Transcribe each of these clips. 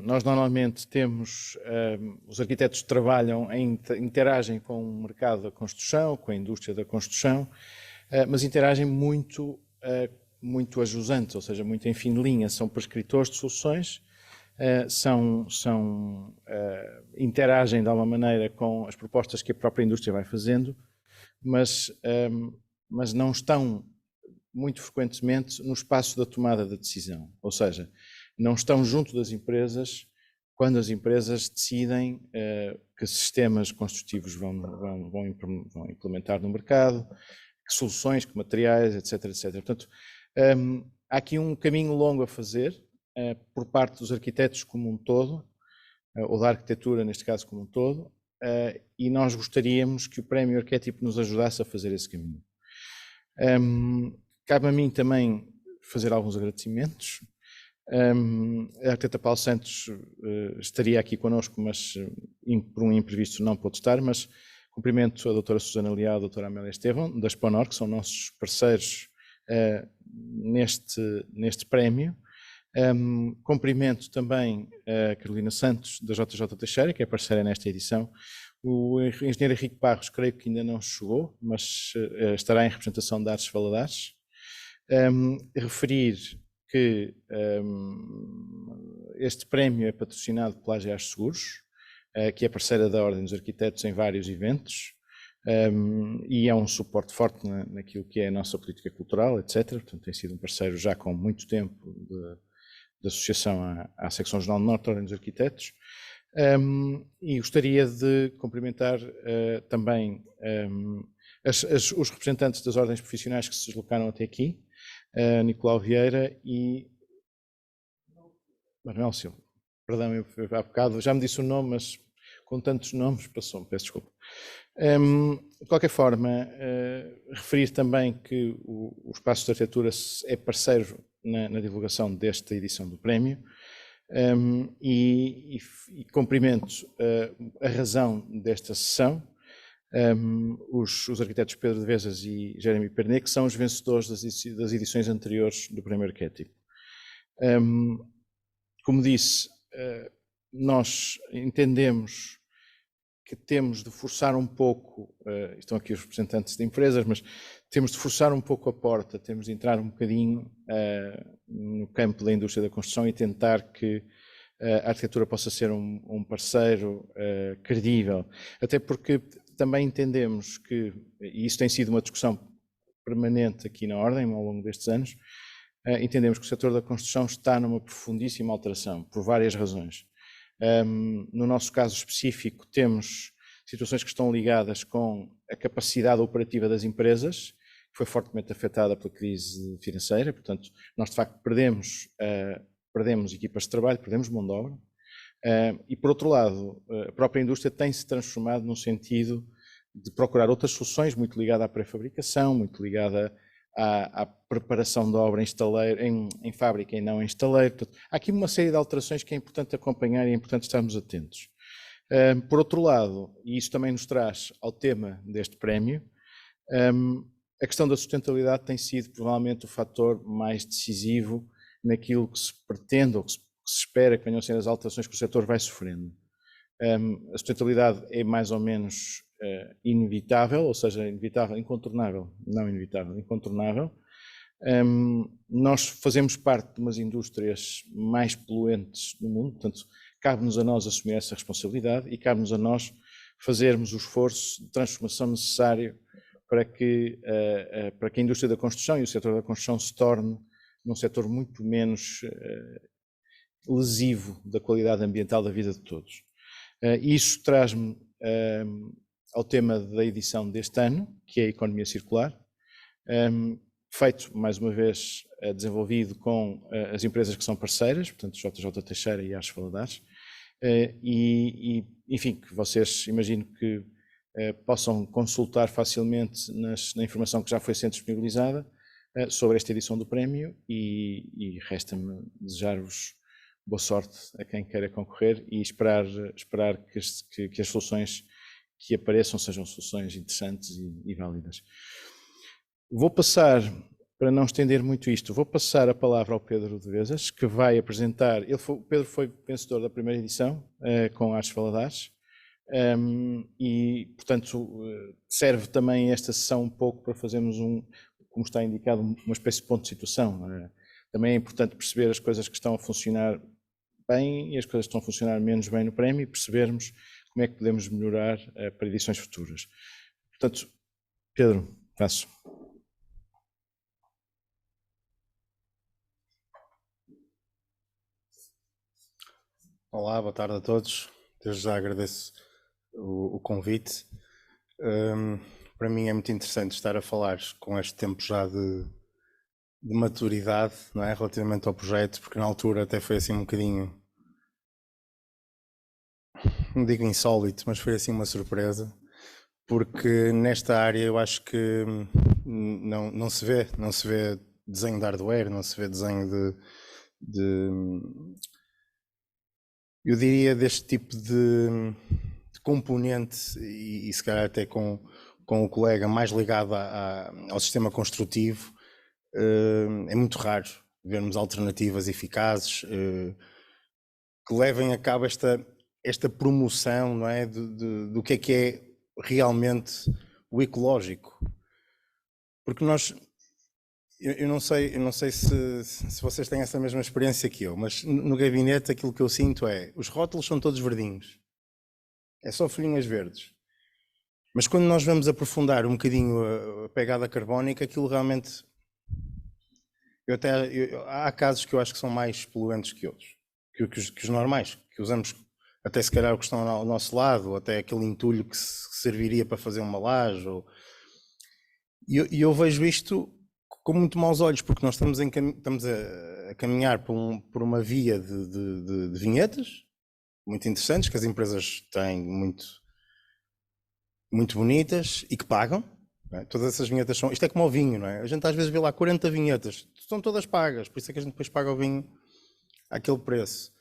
Nós normalmente temos, os arquitetos trabalham, interagem com o mercado da construção, com a indústria da construção, mas interagem muito, muito a jusante, ou seja, muito em fim de linha, são prescritores de soluções, interagem de alguma maneira com as propostas que a própria indústria vai fazendo, mas não estão muito frequentemente no espaço da tomada da decisão, ou seja, não estão junto das empresas quando as empresas decidem que sistemas construtivos vão implementar no mercado, que soluções, que materiais, etc, etc. Portanto, há aqui um caminho longo a fazer por parte dos arquitetos como um todo, ou da arquitetura neste caso como um todo, e nós gostaríamos que o Prémio Arquétipo nos ajudasse a fazer esse caminho. Cabe a mim também fazer alguns agradecimentos. A arquiteta Paulo Santos estaria aqui connosco, mas por um imprevisto não pôde estar, mas cumprimento a doutora Susana Leal e a doutora Amélia Estevão, da Exponor, que são nossos parceiros neste prémio. Cumprimento também a Carolina Santos, da JJ Teixeira, que é parceira nesta edição. O engenheiro Henrique Barros, creio que ainda não chegou, mas estará em representação da Artes Valadares. Referir que este prémio é patrocinado pela AGEAS Seguros, que é parceira da Ordem dos Arquitetos em vários eventos, e é um suporte forte naquilo que é a nossa política cultural, etc. Portanto, tem sido um parceiro já com muito tempo de associação à Secção Jornal do Norte da Ordem dos Arquitetos. E gostaria de cumprimentar também os representantes das ordens profissionais que se deslocaram até aqui, Nicolau Vieira e Manuel Silva. Perdão, eu há bocado já me disse o nome, mas com tantos nomes passou-me, peço desculpa. De qualquer forma, referir também que o Espaço de Arquitetura é parceiro na divulgação desta edição do prémio, e cumprimento a razão desta sessão. Os arquitetos Pedro de Vezas e Jeremy Pernet, que são os vencedores das edições anteriores do Prémio Arquétipo. Como disse, nós entendemos que temos de forçar um pouco, estão aqui os representantes de empresas, mas temos de forçar um pouco a porta, temos de entrar um bocadinho no campo da indústria da construção e tentar que a arquitetura possa ser um parceiro credível. Até porque também entendemos que, e isso tem sido uma discussão permanente aqui na Ordem ao longo destes anos, entendemos que o setor da construção está numa profundíssima alteração, por várias razões. No nosso caso específico, temos situações que estão ligadas com a capacidade operativa das empresas, que foi fortemente afetada pela crise financeira, portanto, nós de facto perdemos equipas de trabalho, perdemos mão de obra, e por outro lado, a própria indústria tem-se transformado num sentido de procurar outras soluções, muito ligada à pré-fabricação, muito ligada à preparação da obra em fábrica e não em estaleiro. Portanto, há aqui uma série de alterações que é importante acompanhar e é importante estarmos atentos. Por outro lado, e isso também nos traz ao tema deste prémio, a questão da sustentabilidade tem sido provavelmente o fator mais decisivo naquilo que se pretende ou que se espera que venham a ser as alterações que o setor vai sofrendo. A sustentabilidade é mais ou menos inevitável, ou seja, inevitável, incontornável, não inevitável, incontornável. Nós fazemos parte de umas indústrias mais poluentes do mundo, portanto, cabe-nos a nós assumir essa responsabilidade e cabe-nos a nós fazermos o esforço de transformação necessário para que a indústria da construção e o setor da construção se torne num setor muito menos lesivo da qualidade ambiental da vida de todos. Isso traz-me ao tema da edição deste ano, que é a economia circular, feito, mais uma vez, desenvolvido com as empresas que são parceiras, portanto, JJ Teixeira e Artes Valadares, enfim, que vocês imagino que possam consultar facilmente na informação que já foi sendo disponibilizada sobre esta edição do prémio, e resta-me desejar-vos boa sorte a quem queira concorrer e esperar que as soluções que apareçam sejam soluções interessantes e válidas. Vou passar para não estender muito isto, vou passar a palavra ao Pedro de Vezas, que vai apresentar. O Pedro foi vencedor da primeira edição com Artes Valadares. E, portanto, serve também esta sessão um pouco para fazermos como está indicado, uma espécie de ponto de situação. Também é importante perceber as coisas que estão a funcionar bem e as coisas que estão a funcionar menos bem no prémio e percebermos como é que podemos melhorar para edições futuras. Portanto, Pedro, passo. Olá, boa tarde a todos. Desde já agradeço o convite. Para mim é muito interessante estar a falar com este tempo já de maturidade, não é, relativamente ao projeto, porque na altura até foi assim um bocadinho, não digo insólito, mas foi assim uma surpresa, porque nesta área eu acho que não se vê desenho de hardware, não se vê desenho eu diria deste tipo de componente e se calhar até com o colega mais ligado ao sistema construtivo. É muito raro vermos alternativas eficazes que levem a cabo esta promoção, não é, do que é realmente o ecológico. Porque eu não sei se vocês têm essa mesma experiência que eu, mas no gabinete aquilo que eu sinto é, os rótulos são todos verdinhos, é só folhinhas verdes. Mas quando nós vamos aprofundar um bocadinho a pegada carbónica, aquilo realmente... há casos que eu acho que são mais poluentes que outros, que os normais, que usamos até se calhar o que estão ao nosso lado, ou até aquele entulho que serviria para fazer uma laje. E eu vejo isto com muito maus olhos, porque nós estamos a caminhar por uma via de vinhetas muito interessantes, que as empresas têm muito bonitas e que pagam. Não é? Todas essas vinhetas são... Isto é como o vinho, não é? A gente às vezes vê lá 40 vinhetas, são todas pagas, por isso é que a gente depois paga o vinho àquele preço.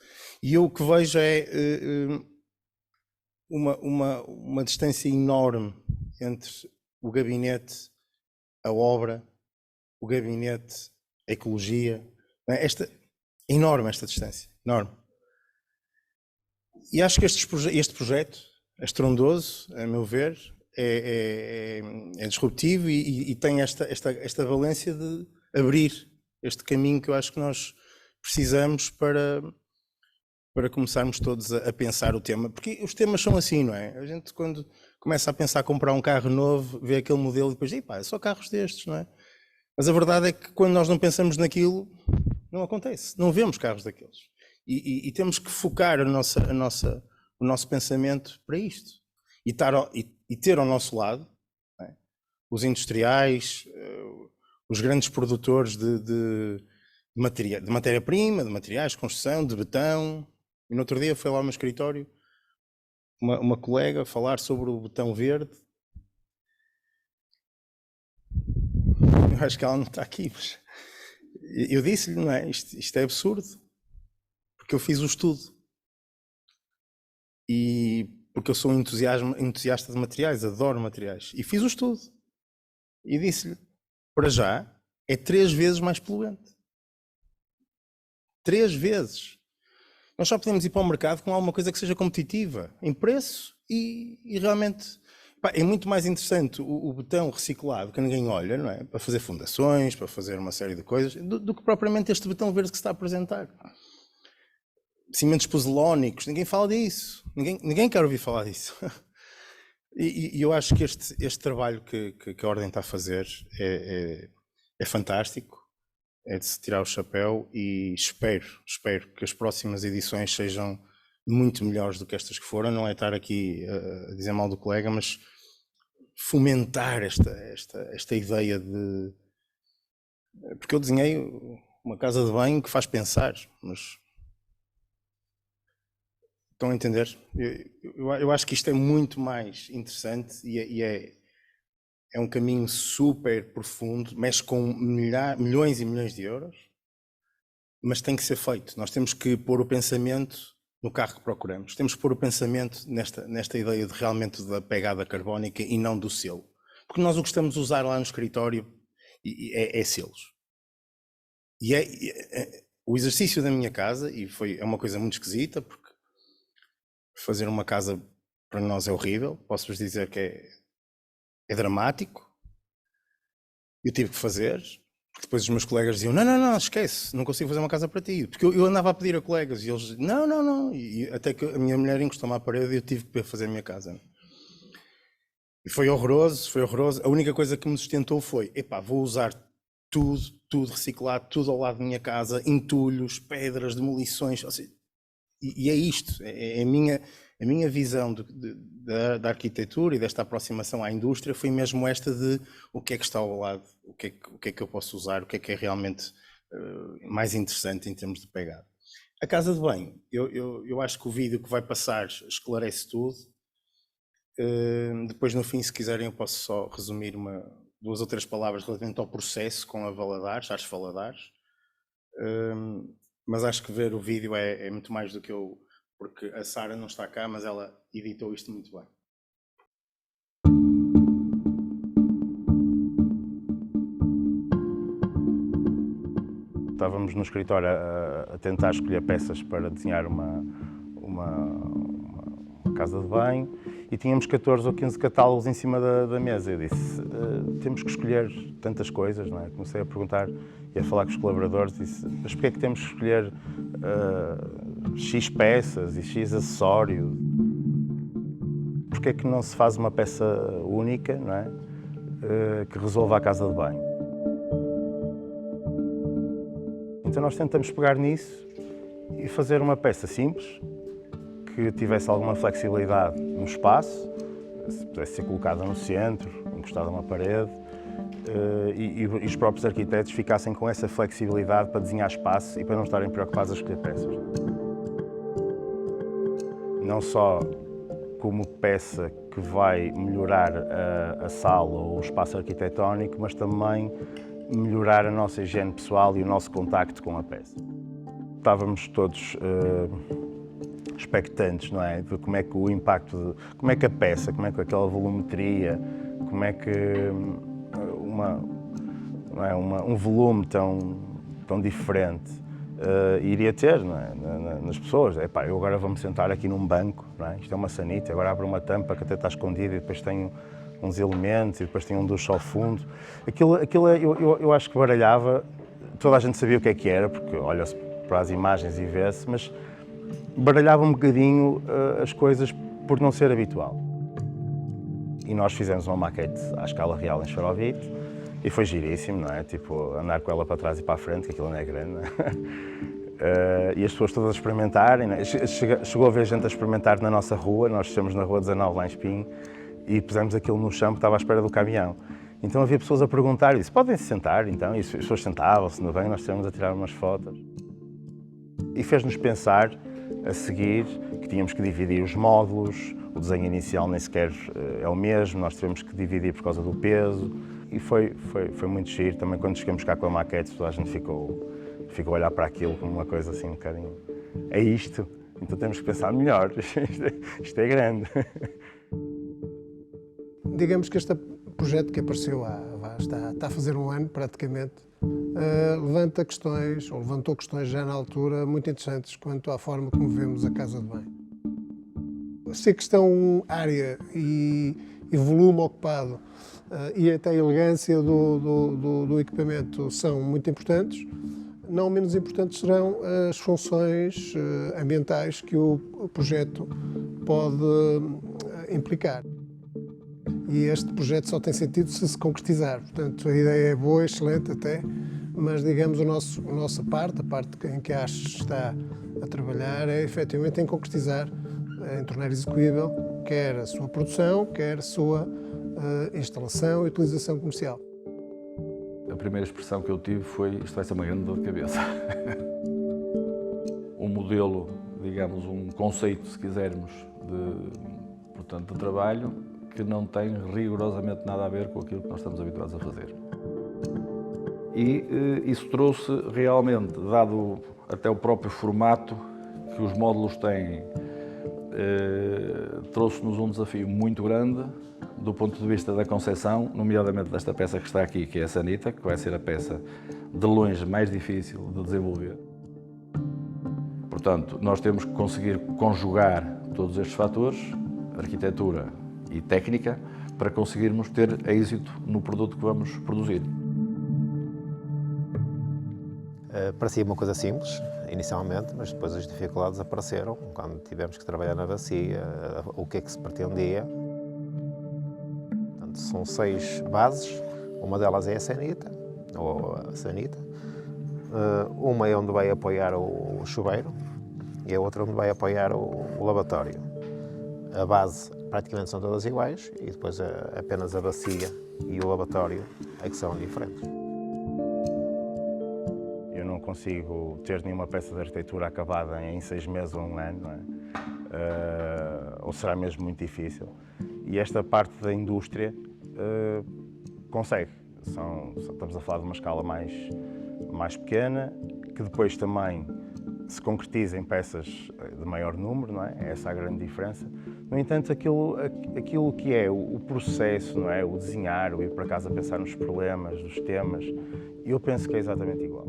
E eu o que vejo é uma distância enorme entre o gabinete, a obra, o gabinete, a ecologia. Não é? É enorme esta distância, enorme. E acho que este projeto é estrondoso, a meu ver, é disruptivo e tem esta valência de abrir este caminho que eu acho que nós precisamos para começarmos todos a pensar o tema, porque os temas são assim, não é? A gente quando começa a pensar comprar um carro novo, vê aquele modelo e depois diz, pá, é só carros destes, não é? Mas a verdade é que quando nós não pensamos naquilo, não acontece, não vemos carros daqueles. E temos que focar o nosso pensamento para isto. E ter ao nosso lado, não é? Os industriais, os grandes produtores de matéria-prima, de materiais de construção, de betão. E no outro dia foi lá ao meu escritório uma colega falar sobre o betão verde. Eu acho que ela não está aqui, mas eu disse-lhe, não é? Isto é absurdo, porque eu fiz o estudo. E porque eu sou um entusiasta de materiais, adoro materiais. E fiz o estudo. E disse-lhe, para já, é 3 vezes mais poluente. 3 vezes. Nós só podemos ir para o mercado com alguma coisa que seja competitiva, em preço e realmente... Pá, é muito mais interessante o betão reciclado, que ninguém olha, não é? Para fazer fundações, para fazer uma série de coisas, do que propriamente este betão verde que se está a apresentar. Cimentos pozolónicos, ninguém fala disso. Ninguém quer ouvir falar disso. E eu acho que este trabalho que a Ordem está a fazer é fantástico, é de se tirar o chapéu e espero que as próximas edições sejam muito melhores do que estas que foram. Não é estar aqui a dizer mal do colega, mas fomentar esta ideia de... Porque eu desenhei uma casa de banho que faz pensar, mas... Estão a entender? Eu acho que isto é muito mais interessante e é um caminho super profundo, mexe com milhões e milhões de euros, mas tem que ser feito. Nós temos que pôr o pensamento no carro que procuramos. Temos que pôr o pensamento nesta ideia de realmente da pegada carbónica e não do selo. Porque nós o que estamos a usar lá no escritório é selos. E o exercício da minha casa, e é uma coisa muito esquisita, porque fazer uma casa para nós é horrível, posso-vos dizer que é dramático. Eu tive que fazer, porque depois os meus colegas diziam, não, esquece, não consigo fazer uma casa para ti. Porque eu andava a pedir a colegas e eles, não. E até que a minha mulher encostou-me à parede e eu tive que fazer a minha casa. E foi horroroso. A única coisa que me sustentou foi, vou usar tudo reciclado, tudo ao lado da minha casa, entulhos, pedras, demolições, ou seja, e é isto, é a minha visão da arquitetura e desta aproximação à indústria foi mesmo esta de o que é que está ao lado, o que é que eu posso usar, o que é realmente mais interessante em termos de pegada. A casa de banho, eu acho que o vídeo que vai passar esclarece tudo. Depois no fim, se quiserem, eu posso só resumir 2 ou 3 palavras relativamente ao processo com a Valadares, Artes Valadares. Mas acho que ver o vídeo é muito mais do que eu, porque a Sara não está cá, mas ela editou isto muito bem. Estávamos no escritório a tentar escolher peças para desenhar uma casa de banho e tínhamos 14 ou 15 catálogos em cima da mesa. Eu disse, temos que escolher tantas coisas, não é? Comecei a perguntar e a falar com os colaboradores, disse, mas porquê é que temos que escolher X peças e X acessórios? Porquê é que não se faz uma peça única, não é? Que resolva a casa de banho? Então nós tentamos pegar nisso e fazer uma peça simples, que tivesse alguma flexibilidade no espaço, se pudesse ser colocada no centro, encostada a uma parede, e os próprios arquitetos ficassem com essa flexibilidade para desenhar espaço e para não estarem preocupados a escolher peças. Não só como peça que vai melhorar a sala ou o espaço arquitetónico, mas também melhorar a nossa higiene pessoal e o nosso contacto com a peça. Estávamos todos expectantes, não é? De como é que o impacto, como é que a peça, como é que aquela volumetria, como é que um volume tão diferente iria ter, não é? Nas pessoas. Eu agora vou-me sentar aqui num banco, não é? Isto é uma sanita, agora abre uma tampa que até está escondida e depois tem uns elementos e depois tem um duche ao fundo. Aquilo eu acho que baralhava, toda a gente sabia o que é que era, porque olha-se para as imagens e vê-se, mas baralhava um bocadinho as coisas por não ser habitual. E nós fizemos uma maquete à escala real em esferovite e foi giríssimo, não é? Tipo, andar com ela para trás e para a frente, que aquilo não é grande, não é? E as pessoas todas a experimentarem, não é? Chegou a ver gente a experimentar na nossa rua, nós estamos na Rua 19, lá em Espinho, e pusemos aquilo no chão, estava à espera do caminhão. Então havia pessoas a perguntar, e disse, podem-se sentar, então? E as pessoas sentavam-se no banho, nós estivemos a tirar umas fotos. E fez-nos pensar, a seguir, que tínhamos que dividir os módulos, o desenho inicial nem sequer é o mesmo, nós tivemos que dividir por causa do peso. E foi muito giro, também quando chegamos cá com a maquete, toda a gente ficou a olhar para aquilo como uma coisa assim um bocadinho, é isto, então temos que pensar melhor, isto é grande. Digamos que este projeto que apareceu está a fazer um ano praticamente, levantou questões já na altura muito interessantes quanto à forma como vemos a casa de banho. Se a questão área e volume ocupado e até a elegância do equipamento são muito importantes, não menos importantes serão as funções ambientais que o projeto pode implicar. E este projeto só tem sentido se concretizar. Portanto, a ideia é boa, excelente até, mas digamos a nossa parte, a parte em que a ASH está a trabalhar, é efetivamente em concretizar, em tornar execuível, quer a sua produção, quer a sua instalação e utilização comercial. A primeira expressão que eu tive foi, isto vai ser uma grande dor de cabeça. Um modelo, digamos, um conceito, se quisermos, de trabalho, que não tem rigorosamente nada a ver com aquilo que nós estamos habituados a fazer. E isso trouxe realmente, dado até o próprio formato que os módulos têm, trouxe-nos um desafio muito grande do ponto de vista da concepção, nomeadamente desta peça que está aqui, que é a sanita, que vai ser a peça de longe mais difícil de desenvolver. Portanto, nós temos que conseguir conjugar todos estes fatores, arquitetura e técnica, para conseguirmos ter êxito no produto que vamos produzir. Parecia uma coisa simples, inicialmente, mas depois as dificuldades apareceram, quando tivemos que trabalhar na bacia, o que é que se pretendia. Portanto, são 6 bases, uma delas é a sanita, ou a sanita, uma é onde vai apoiar o chuveiro e a outra onde vai apoiar o lavatório. A base praticamente são todas iguais e depois apenas a bacia e o lavatório é que são diferentes. Eu não consigo ter nenhuma peça de arquitetura acabada em 6 meses ou 1 ano, não é? Ou será mesmo muito difícil. E esta parte da indústria consegue. Estamos a falar de uma escala mais pequena, que depois também se concretiza em peças de maior número, não é? Essa é a grande diferença. No entanto, aquilo que é o processo, não é? O desenhar, o ir para casa pensar nos problemas, nos temas, eu penso que é exatamente igual.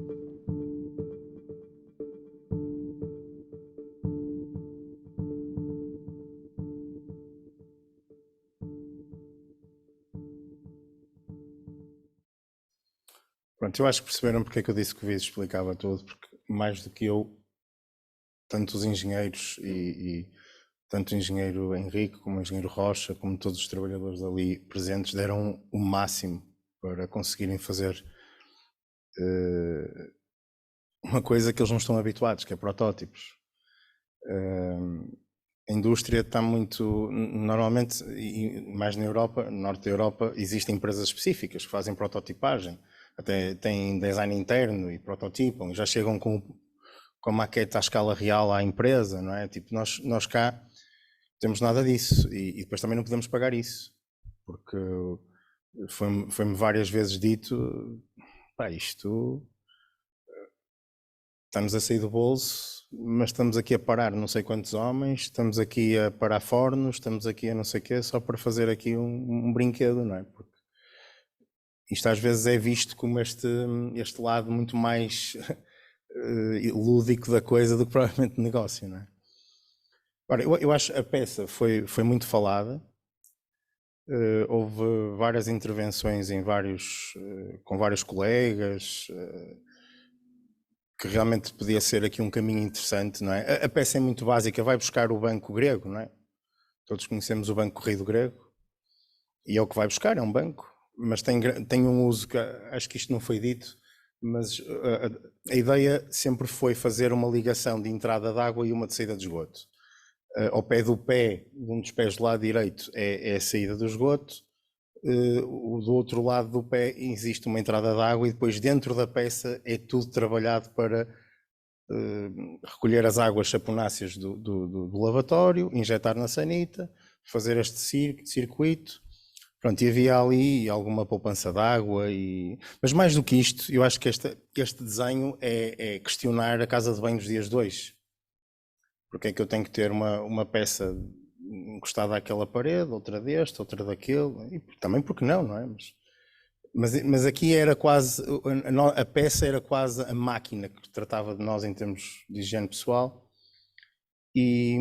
Pronto, eu acho que perceberam porque é que eu disse que o vídeo explicava tudo, porque mais do que eu, tanto os engenheiros e tanto o engenheiro Henrique como o engenheiro Rocha, como todos os trabalhadores ali presentes, deram o máximo para conseguirem fazer uma coisa que eles não estão habituados, que é protótipos. A indústria está muito, normalmente, e mais na Europa, no norte da Europa, existem empresas específicas que fazem prototipagem, até têm design interno e prototipam, e já chegam com a maquete à escala real à empresa, não é? Tipo, nós cá temos nada disso e depois também não podemos pagar isso, porque foi-me várias vezes dito, pá, isto estamos a sair do bolso, mas estamos aqui a parar não sei quantos homens, estamos aqui a parar fornos, estamos aqui a não sei o quê, só para fazer aqui um brinquedo, não é? Porque isto às vezes é visto como este lado muito mais lúdico da coisa do que provavelmente negócio, não é? Ora, eu acho que a peça foi muito falada, houve várias intervenções com vários colegas, que realmente podia ser aqui um caminho interessante, não é? A peça é muito básica, vai buscar o banco grego, não é? Todos conhecemos o banco corrido grego, e é o que vai buscar, é um banco, mas tem um uso que acho que isto não foi dito, mas a ideia sempre foi fazer uma ligação de entrada de água e uma de saída de esgoto. Ao pé de um dos pés do lado direito é a saída do esgoto, do outro lado do pé existe uma entrada de água e depois dentro da peça é tudo trabalhado para recolher as águas saponáceas do lavatório, injetar na sanita, fazer este circuito. Pronto, e havia ali alguma poupança de água, mas mais do que isto, eu acho que este desenho é questionar a casa de banho dos dias de hoje. Porque é que eu tenho que ter uma peça encostada àquela parede, outra deste, outra daquele, e também porque não é? Mas aqui era quase, a peça era quase a máquina que tratava de nós em termos de higiene pessoal e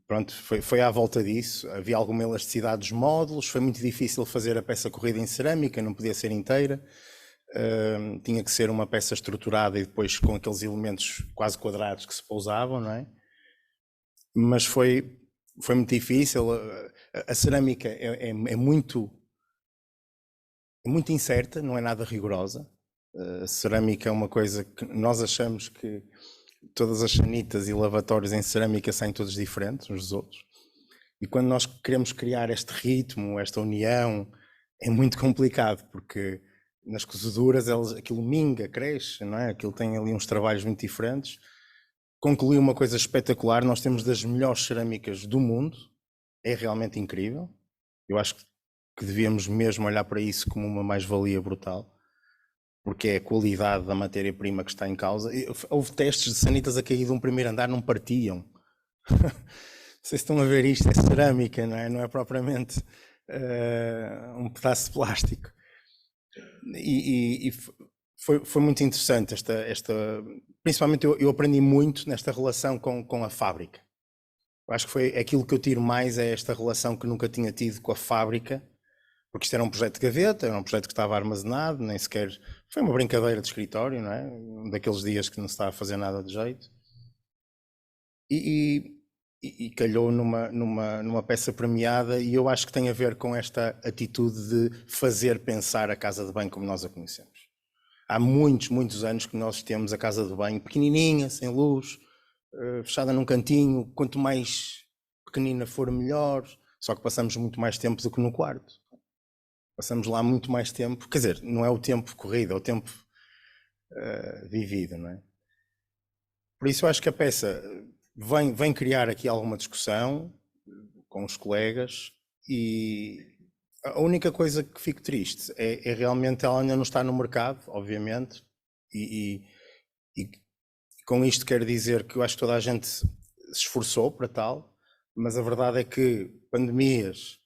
pronto, foi à volta disso. Havia alguma elasticidade dos módulos, foi muito difícil fazer a peça corrida em cerâmica, não podia ser inteira. Tinha que ser uma peça estruturada e depois com aqueles elementos quase quadrados que se pousavam, não é? Mas foi muito difícil. A cerâmica é muito incerta, não é nada rigorosa. A cerâmica é uma coisa que nós achamos que todas as sanitas e lavatórios em cerâmica saem todos diferentes uns dos outros. E quando nós queremos criar este ritmo, esta união, é muito complicado, porque nas cozeduras aquilo minga, cresce, não é? Aquilo tem ali uns trabalhos muito diferentes. Concluí uma coisa espetacular, nós temos das melhores cerâmicas do mundo, é realmente incrível. Eu acho que devíamos mesmo olhar para isso como uma mais-valia brutal, porque é a qualidade da matéria-prima que está em causa. Houve testes de sanitas a cair de um primeiro andar, não partiam. Não sei se estão a ver isto, é cerâmica, não é? Não é propriamente um pedaço de plástico. E foi muito interessante principalmente eu aprendi muito nesta relação com a fábrica. Eu acho que foi aquilo que eu tiro mais, é esta relação que nunca tinha tido com a fábrica, porque isto era um projeto de gaveta, era um projeto que estava armazenado, nem sequer foi uma brincadeira de escritório, não é? Um daqueles dias que não se estava a fazer nada de jeito. E calhou numa peça premiada, e eu acho que tem a ver com esta atitude de fazer pensar a casa de banho como nós a conhecemos. Há muitos anos que nós temos a casa de banho pequenininha, sem luz, fechada num cantinho, quanto mais pequenina for melhor, só que passamos muito mais tempo do que no quarto. Passamos lá muito mais tempo, quer dizer, não é o tempo corrido, é o tempo vivido, não é? Por isso eu acho que a peça vem criar aqui alguma discussão com os colegas, e a única coisa que fico triste é realmente ela ainda não está no mercado, obviamente, e com isto quero dizer que eu acho que toda a gente se esforçou para tal, mas a verdade é que pandemias,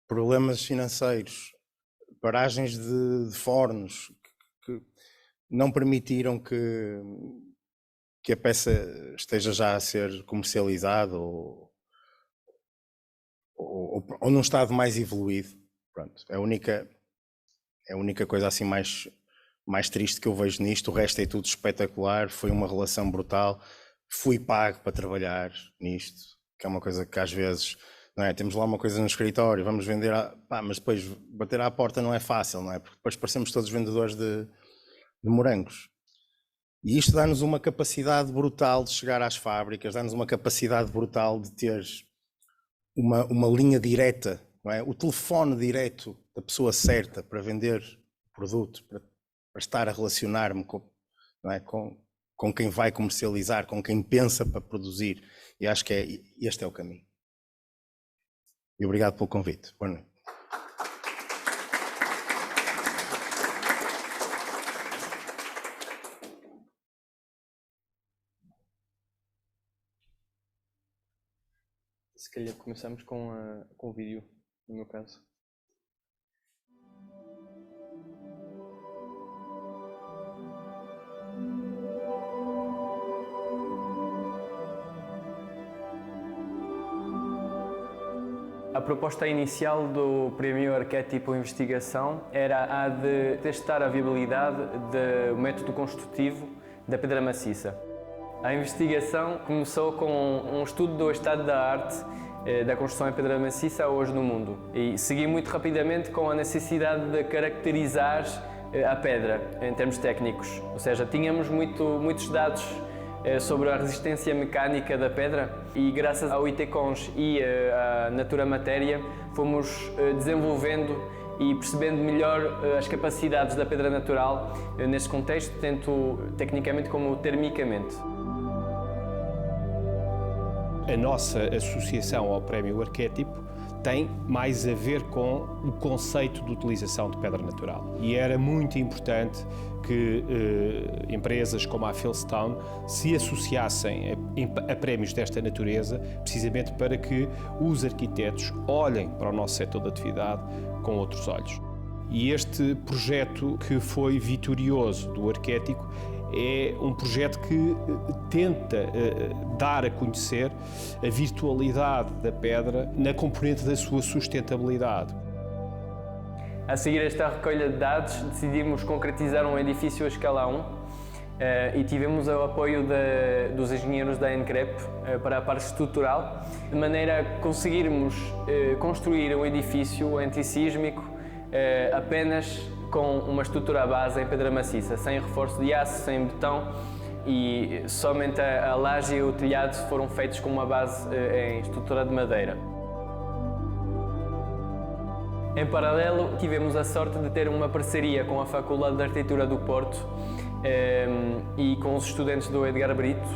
problemas financeiros, paragens de fornos que não permitiram que a peça esteja já a ser comercializada ou num estado mais evoluído. Pronto, é a única coisa assim mais triste que eu vejo nisto. O resto é tudo espetacular, foi uma relação brutal, fui pago para trabalhar nisto, que é uma coisa que às vezes, não é? Temos lá uma coisa no escritório, vamos vender, mas depois bater à porta não é fácil, não é? Porque depois parecemos todos vendedores de morangos. E isto dá-nos uma capacidade brutal de chegar às fábricas, dá-nos uma capacidade brutal de ter uma linha direta, não é? O telefone direto da pessoa certa para vender produto, para estar a relacionar-me não é? com quem vai comercializar, com quem pensa para produzir. E acho que este é o caminho. E obrigado pelo convite. Boa noite. Se calhar começamos com o vídeo, no meu caso. A proposta inicial do Prémio Arquétipo Investigação era a de testar a viabilidade do método construtivo da pedra maciça. A investigação começou com um estudo do estado da arte da construção em pedra maciça hoje no mundo, e segui muito rapidamente com a necessidade de caracterizar a pedra em termos técnicos, ou seja, tínhamos muitos dados sobre a resistência mecânica da pedra, e graças ao ITCONS e à Natura Matéria fomos desenvolvendo e percebendo melhor as capacidades da pedra natural neste contexto, tanto tecnicamente como termicamente. A nossa associação ao Prémio Arquétipo tem mais a ver com o conceito de utilização de pedra natural. E era muito importante que empresas como a Philstone se associassem a prémios desta natureza, precisamente para que os arquitetos olhem para o nosso setor de atividade com outros olhos. E este projeto que foi vitorioso do Arquétipo é um projeto que tenta dar a conhecer a virtualidade da pedra na componente da sua sustentabilidade. A seguir esta recolha de dados, decidimos concretizar um edifício a escala 1 e tivemos o apoio dos engenheiros da ENCREP para a parte estrutural, de maneira a conseguirmos construir um edifício antissísmico apenas com uma estrutura base em pedra maciça, sem reforço de aço, sem betão, e somente a laje e o telhado foram feitos com uma base em estrutura de madeira. Em paralelo, tivemos a sorte de ter uma parceria com a Faculdade de Arquitetura do Porto e com os estudantes do Edgar Brito,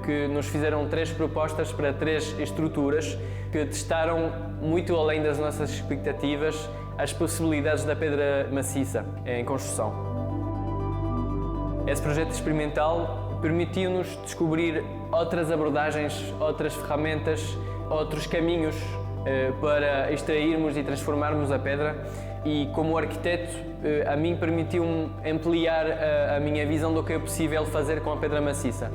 que nos fizeram 3 propostas para 3 estruturas que testaram muito além das nossas expectativas as possibilidades da pedra maciça em construção. Esse projeto experimental permitiu-nos descobrir outras abordagens, outras ferramentas, outros caminhos para extrairmos e transformarmos a pedra, e como arquiteto a mim permitiu-me ampliar a minha visão do que é possível fazer com a pedra maciça.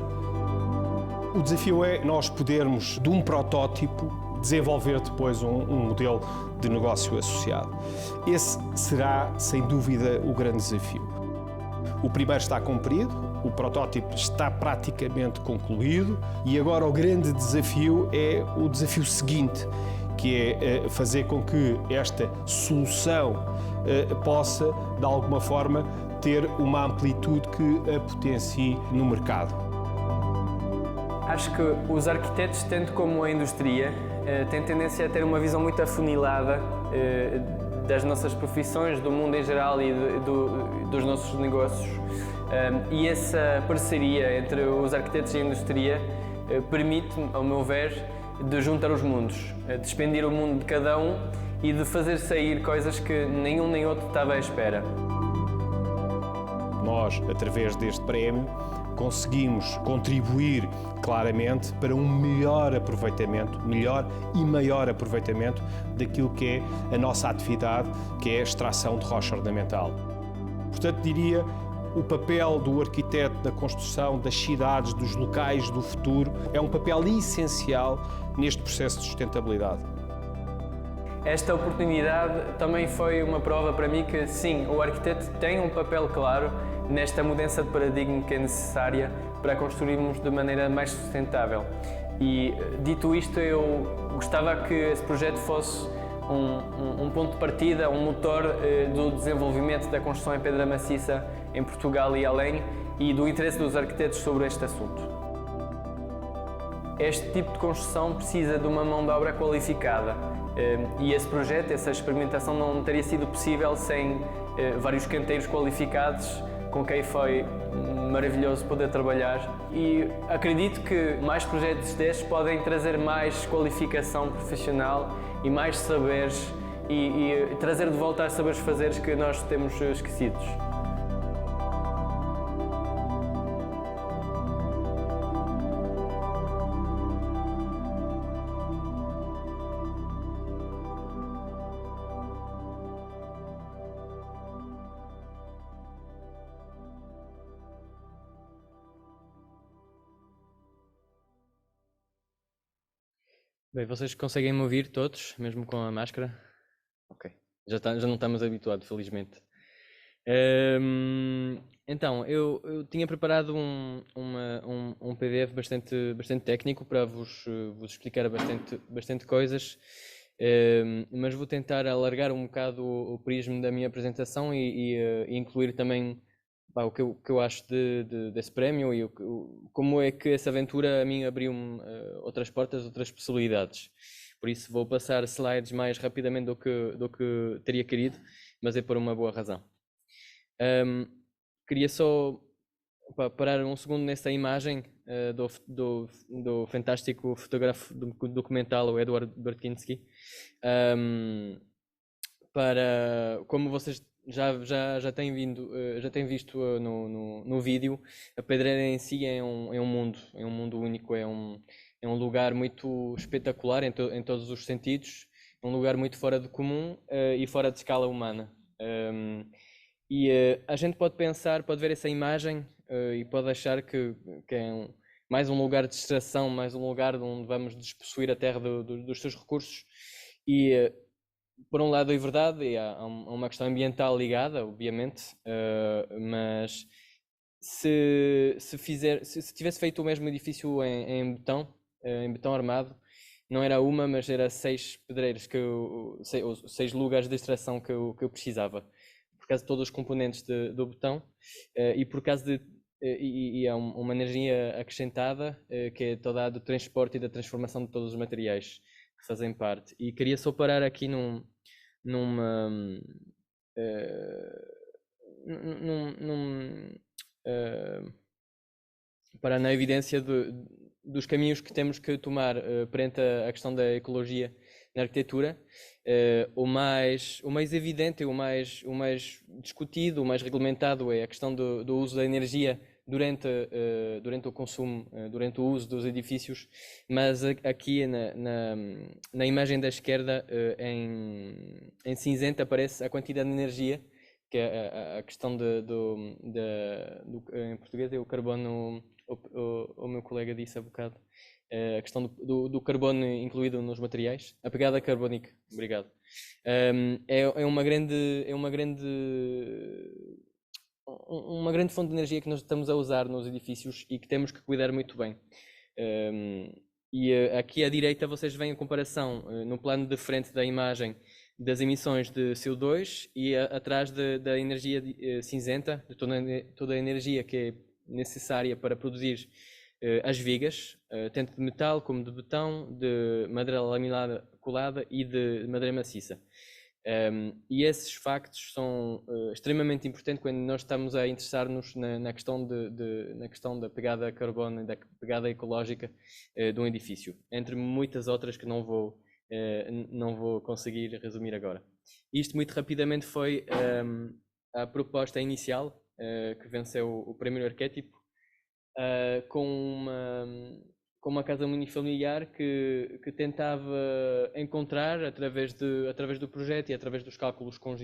O desafio é nós podermos, de um protótipo, desenvolver depois um modelo de negócio associado. Esse será, sem dúvida, o grande desafio. O primeiro está cumprido, o protótipo está praticamente concluído e agora o grande desafio é o desafio seguinte, que é fazer com que esta solução possa, de alguma forma, ter uma amplitude que a potencie no mercado. Acho que os arquitetos, tanto como a indústria, têm tendência a ter uma visão muito afunilada das nossas profissões, do mundo em geral e dos nossos negócios. E essa parceria entre os arquitetos e a indústria permite, ao meu ver, de juntar os mundos, de expandir o mundo de cada um e de fazer sair coisas que nenhum nem outro estava à espera. Nós, através deste prémio, conseguimos contribuir claramente para um melhor e maior aproveitamento daquilo que é a nossa atividade, que é a extração de rocha ornamental. Portanto, diria, o papel do arquiteto da construção das cidades, dos locais do futuro, é um papel essencial neste processo de sustentabilidade. Esta oportunidade também foi uma prova para mim que, sim, o arquiteto tem um papel claro nesta mudança de paradigma que é necessária para construirmos de maneira mais sustentável. E, dito isto, eu gostava que esse projeto fosse um ponto de partida, um motor do desenvolvimento da construção em pedra maciça em Portugal e além, e do interesse dos arquitetos sobre este assunto. Este tipo de construção precisa de uma mão de obra qualificada e esse projeto, essa experimentação não teria sido possível sem vários canteiros qualificados com quem foi maravilhoso poder trabalhar, e acredito que mais projetos destes podem trazer mais qualificação profissional e mais saberes e trazer de volta os saberes fazeres que nós temos esquecidos. Bem, vocês conseguem me ouvir todos, mesmo com a máscara? Ok, já não estamos habituados, felizmente. Então, eu tinha preparado um PDF bastante técnico para vos explicar bastante coisas, mas vou tentar alargar um bocado o prisma da minha apresentação e incluir também o que eu acho desse prémio e como é que essa aventura a mim abriu-me outras portas, outras possibilidades. Por isso vou passar slides mais rapidamente do que teria querido, mas é por uma boa razão. Queria só parar um segundo nessa imagem do fantástico fotógrafo documental, o Edward Burtynsky, para, como vocês já têm visto no vídeo, a pedreira em si é um mundo único, é um lugar muito espetacular em todos os sentidos, é um lugar muito fora do comum e fora de escala humana. A gente pode ver essa imagem e pode achar que é mais um lugar de distração, mais um lugar onde vamos despossuir a terra dos seus recursos. Por um lado é verdade, e há uma questão ambiental ligada, obviamente, mas se tivesse feito o mesmo edifício em betão armado, não era uma, mas era 6 pedreiros, 6 lugares de extração que eu precisava, por causa de todos os componentes do betão e por causa e há uma energia acrescentada que é toda a do transporte e da transformação de todos os materiais que fazem parte. E queria só parar aqui para na evidência dos caminhos que temos que tomar perante a questão da ecologia na arquitetura. O mais evidente, o mais discutido, o mais regulamentado é a questão do uso da energia durante o consumo, durante o uso dos edifícios, mas aqui na imagem da esquerda, em cinzento, aparece a quantidade de energia, que é a questão em português é o carbono, o meu colega disse há bocado, a questão do carbono incluído nos materiais, a pegada carbónica, obrigado. É uma grande fonte de energia que nós estamos a usar nos edifícios e que temos que cuidar muito bem. Aqui à direita vocês veem a comparação no plano de frente da imagem das emissões de CO2 e atrás da energia cinzenta, de toda a energia que é necessária para produzir as vigas, tanto de metal como de betão, de madeira laminada colada e de madeira maciça. E esses factos são extremamente importantes quando nós estamos a interessar-nos na questão da pegada carbono e da pegada ecológica de um edifício, entre muitas outras que não vou conseguir resumir agora. Isto muito rapidamente foi a proposta inicial que venceu o Prémio Arquétipo, com uma casa unifamiliar que tentava encontrar, através do projeto e através dos cálculos com os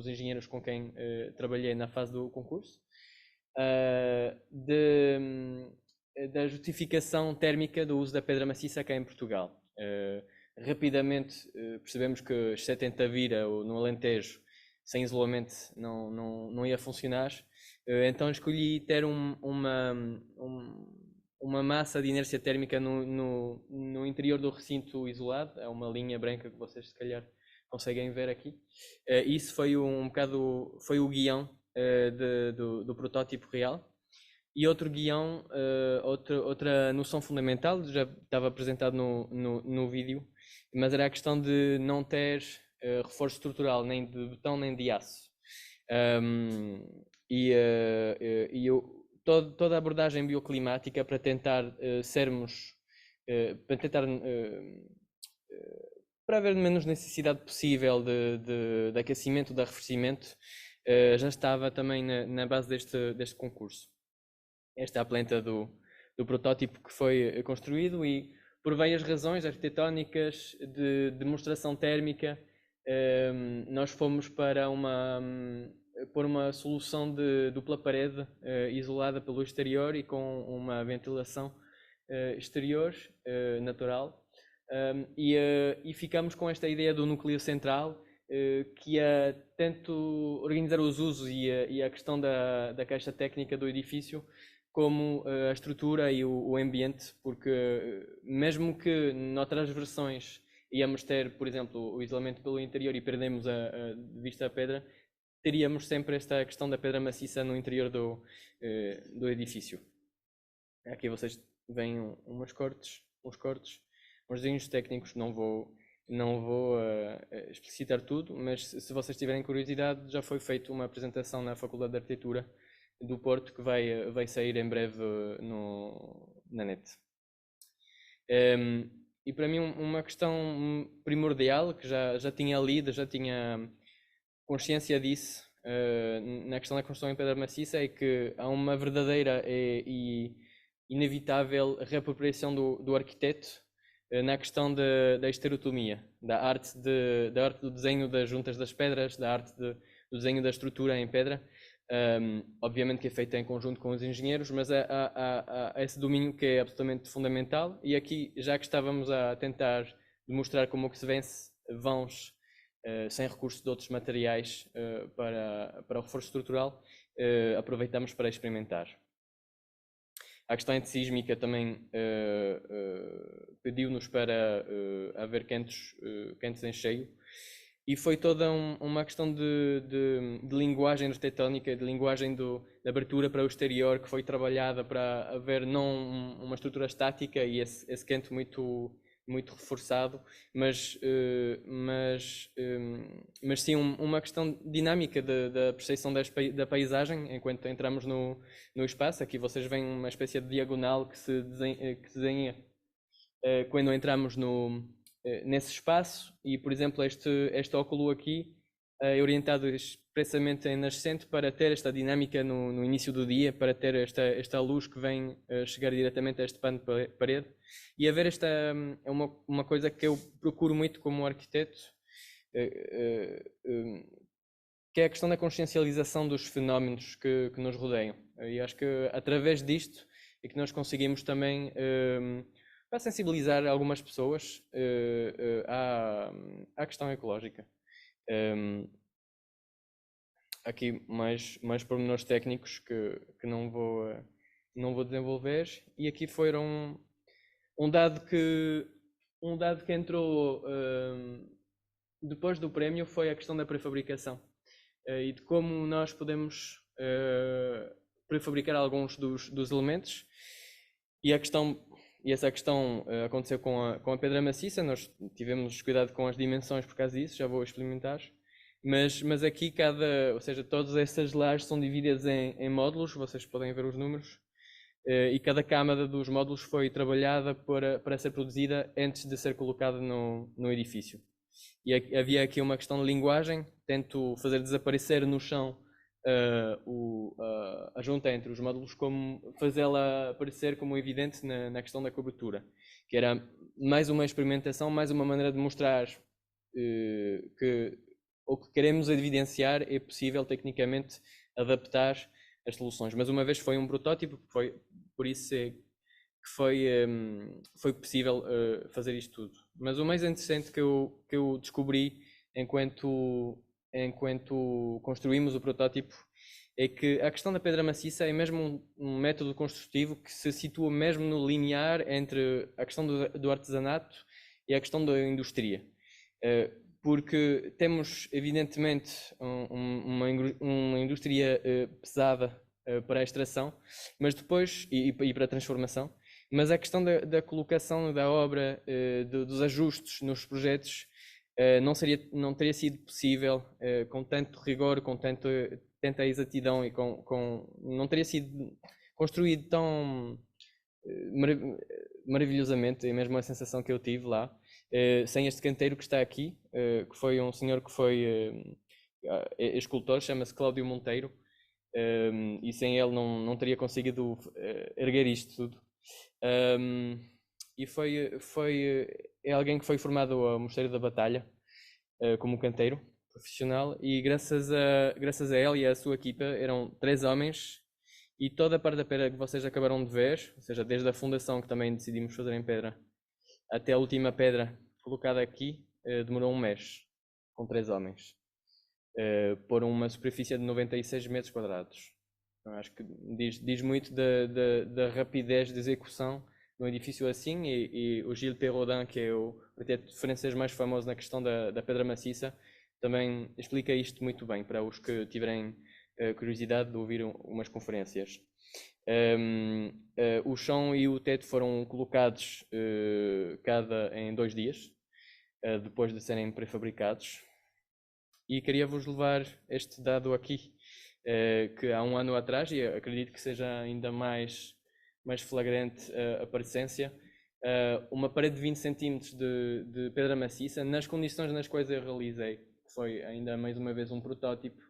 engenheiros com quem trabalhei na fase do concurso, da justificação térmica do uso da pedra maciça cá em Portugal. Rapidamente percebemos que, exceto em Tavira ou no Alentejo, sem isolamento não ia funcionar. Então escolhi ter uma massa de inércia térmica no interior do recinto isolado. É uma linha branca que vocês se calhar conseguem ver aqui. Isso foi foi o guião do protótipo real. E outro guião, outra noção fundamental, já estava apresentado no vídeo, mas era a questão de não ter reforço estrutural nem de betão nem de aço. Toda a abordagem bioclimática para tentar para haver menos necessidade possível de aquecimento, de arrefecimento, já estava também na base deste concurso. Esta é a planta do protótipo que foi construído e, por várias razões arquitetónicas, de demonstração térmica, nós fomos para pôr uma solução de dupla parede isolada pelo exterior e com uma ventilação exterior natural, e ficamos com esta ideia do núcleo central, que é tanto organizar os usos e a questão da caixa técnica do edifício, como a estrutura e o ambiente, porque mesmo que noutras versões íamos ter, por exemplo, o isolamento pelo interior e perdemos de vista a pedra, teríamos sempre esta questão da pedra maciça no interior do edifício. Aqui vocês veem uns cortes, uns desenhos técnicos. Não vou explicitar tudo, mas se vocês tiverem curiosidade, já foi feita uma apresentação na Faculdade de Arquitetura do Porto, que vai sair em breve na net. E para mim uma questão primordial, que já tinha lido, já tinha consciência disso, na questão da construção em pedra maciça, é que há uma verdadeira e inevitável reapropriação do arquiteto na questão da estereotomia, da arte do desenho das juntas das pedras, da arte do desenho da estrutura em pedra. Obviamente que é feita em conjunto com os engenheiros, mas há esse domínio que é absolutamente fundamental. E aqui, já que estávamos a tentar demonstrar como que se vence vãos sem recurso de outros materiais para o reforço estrutural, aproveitamos para experimentar. A questão antissísmica também pediu-nos para haver cantos em cheio. E foi toda uma questão de linguagem arquitetónica, de linguagem de abertura para o exterior, que foi trabalhada para haver não uma estrutura estática e esse canto muito reforçado, mas sim uma questão dinâmica da percepção da paisagem enquanto entramos no espaço. Aqui vocês veem uma espécie de diagonal que se desenha quando entramos nesse espaço, e por exemplo este óculo aqui orientado expressamente em nascente para ter esta dinâmica no início do dia, para ter esta luz que vem chegar diretamente a este pano de parede. E haver é uma coisa que eu procuro muito como arquiteto, que é a questão da consciencialização dos fenómenos que nos rodeiam. E acho que através disto é que nós conseguimos também para sensibilizar algumas pessoas à questão ecológica. Aqui mais pormenores técnicos que não vou desenvolver, e aqui foram um dado que entrou depois do prémio foi a questão da prefabricação e de como nós podemos prefabricar alguns dos elementos, e essa questão aconteceu com a pedra maciça. Nós tivemos cuidado com as dimensões por causa disso, já vou experimentar. Mas aqui ou seja, todas essas lajes são divididas em módulos, vocês podem ver os números, e cada câmara dos módulos foi trabalhada para ser produzida antes de ser colocada no edifício. E havia aqui uma questão de linguagem, tento fazer desaparecer no chão a junta entre os módulos, como fazê-la aparecer como evidente na questão da cobertura, que era mais uma experimentação, mais uma maneira de mostrar que o que queremos evidenciar é possível tecnicamente adaptar as soluções. Mas uma vez foi um protótipo, por isso que foi possível fazer isto tudo. Mas o mais interessante que eu descobri enquanto construímos o protótipo é que a questão da pedra maciça é mesmo um método construtivo que se situa mesmo no linear entre a questão do artesanato e a questão da indústria. Porque temos, evidentemente, uma indústria pesada para a extração, mas depois, e para a transformação, mas a questão da colocação da obra, dos ajustes nos projetos, não teria sido possível com tanto rigor, com tanta exatidão, e não teria sido construído tão maravilhosamente. É mesmo a sensação que eu tive lá, sem este canteiro que está aqui, que foi um senhor que foi escultor, chama-se Cláudio Monteiro, e sem ele não teria conseguido erguer isto tudo. E é alguém que foi formado ao Mosteiro da Batalha como canteiro profissional, e graças a ele e à sua equipa, eram 3 homens, e toda a parte da pedra que vocês acabaram de ver, ou seja, desde a fundação, que também decidimos fazer em pedra, até a última pedra colocada aqui, demorou um mês, com 3 homens, por uma superfície de 96 metros quadrados. Então, acho que diz muito da rapidez de execução de um edifício assim, e o Gilles Perrodin, que é o arquiteto francês mais famoso na questão da pedra maciça, também explica isto muito bem para os que tiverem curiosidade de ouvir umas conferências. O chão e o teto foram colocados cada em 2 dias, depois de serem prefabricados. E queria vos levar este dado aqui, que há um ano atrás, e acredito que seja ainda mais flagrante a parecência, uma parede de 20 cm de pedra maciça, nas condições nas quais eu realizei, que foi ainda mais uma vez um protótipo.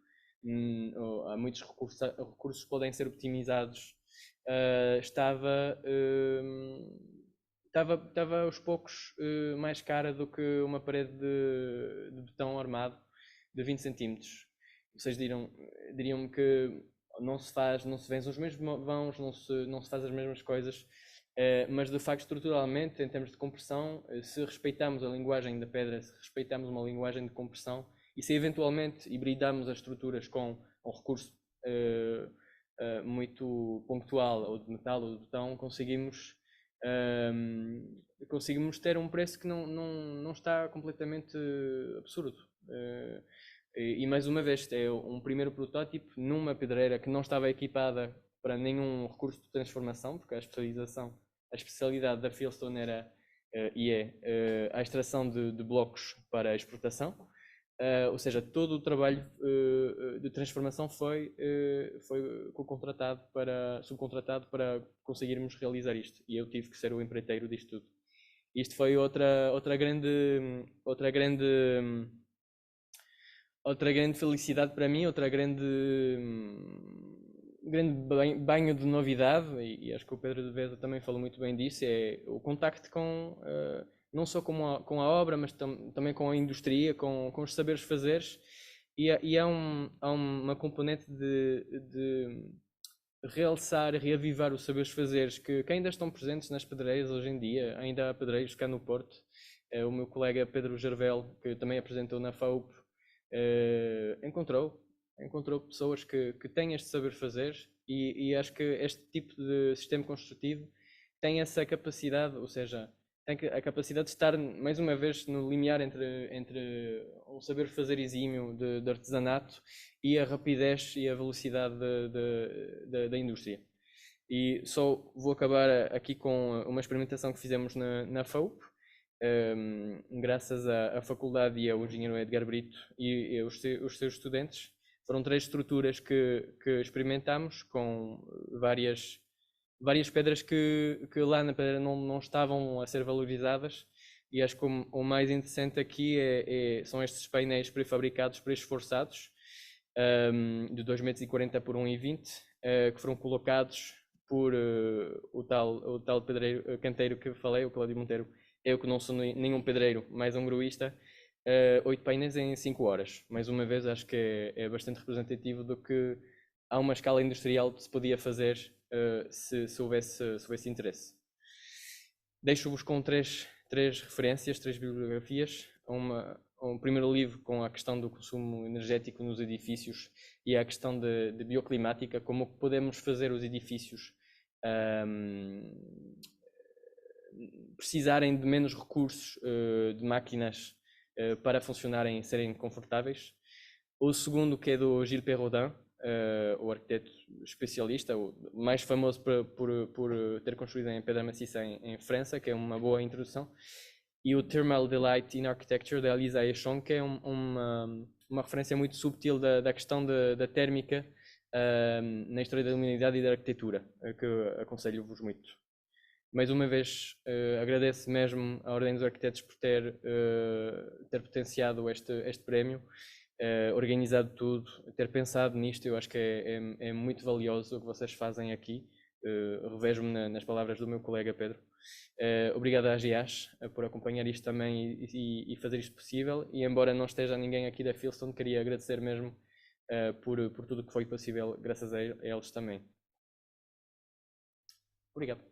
Há muitos recursos que podem ser optimizados. Estava aos poucos mais cara do que uma parede de betão armado de 20 cm. Vocês diriam-me que não se vêem os mesmos vãos, não se faz as mesmas coisas, mas de facto, estruturalmente, em termos de compressão, se respeitarmos a linguagem da pedra, se respeitarmos uma linguagem de compressão, e se eventualmente hibridarmos as estruturas com um recurso muito pontual, ou de metal ou de betão, conseguimos ter um preço que não está completamente absurdo. E mais uma vez, é um primeiro protótipo numa pedreira que não estava equipada para nenhum recurso de transformação, porque a especialidade da Fieldstone era a extração de blocos para exportação. Ou seja, todo o trabalho de transformação foi subcontratado para conseguirmos realizar isto, e eu tive que ser o empreiteiro disto tudo. Isto foi outra grande outra grande felicidade para mim, outra grande banho de novidade, e acho que o Pedro de Veza também falou muito bem disso, é o contacto com, não só com a obra, mas também com a indústria, com os saberes fazeres, e há uma componente de realçar, reavivar os saberes fazeres que ainda estão presentes nas pedreiras hoje em dia. Ainda há pedreiros cá no Porto. O meu colega Pedro Gervel, que também apresentou na FAUP, encontrou pessoas que têm este saber fazer, e acho que este tipo de sistema construtivo tem essa capacidade, ou seja, tem a capacidade de estar mais uma vez no limiar entre um saber fazer exímio de artesanato e a rapidez e a velocidade da indústria. E só vou acabar aqui com uma experimentação que fizemos na FAUP, graças à faculdade e ao engenheiro Edgar Brito e os seus estudantes. Foram 3 estruturas que experimentámos com várias pedras que lá na pedra não estavam a ser valorizadas, e acho que o mais interessante aqui são estes painéis prefabricados, pré-esforçados, de 2,40 m por 1,20 m, que foram colocados por o tal pedreiro, canteiro que falei, o Cláudio Monteiro. Eu, que não sou nenhum pedreiro, mais um gruísta, 8 painéis em 5 horas. Mais uma vez, acho que é bastante representativo do que há uma escala industrial que se podia fazer se houvesse interesse. Deixo-vos com três referências, 3 bibliografias. Um primeiro livro com a questão do consumo energético nos edifícios e a questão de bioclimática, como podemos fazer os edifícios precisarem de menos recursos de máquinas para funcionarem e serem confortáveis. O segundo, que é do Gilles Perrodin, o arquiteto especialista, o mais famoso por ter construído em pedra maciça em França, que é uma boa introdução. E o Thermal Delight in Architecture, da Elisa Echon, que é uma referência muito subtil da questão da térmica na história da iluminidade e da arquitetura, que aconselho-vos muito. Mais uma vez, agradeço mesmo à Ordem dos Arquitetos por ter potenciado este prémio, organizado tudo, ter pensado nisto. Eu acho que é muito valioso o que vocês fazem aqui. Revejo-me nas palavras do meu colega Pedro. Obrigado à AGIAS por acompanhar isto também e fazer isto possível. E embora não esteja ninguém aqui da Filstone, queria agradecer mesmo por tudo o que foi possível, graças a eles também. Obrigado.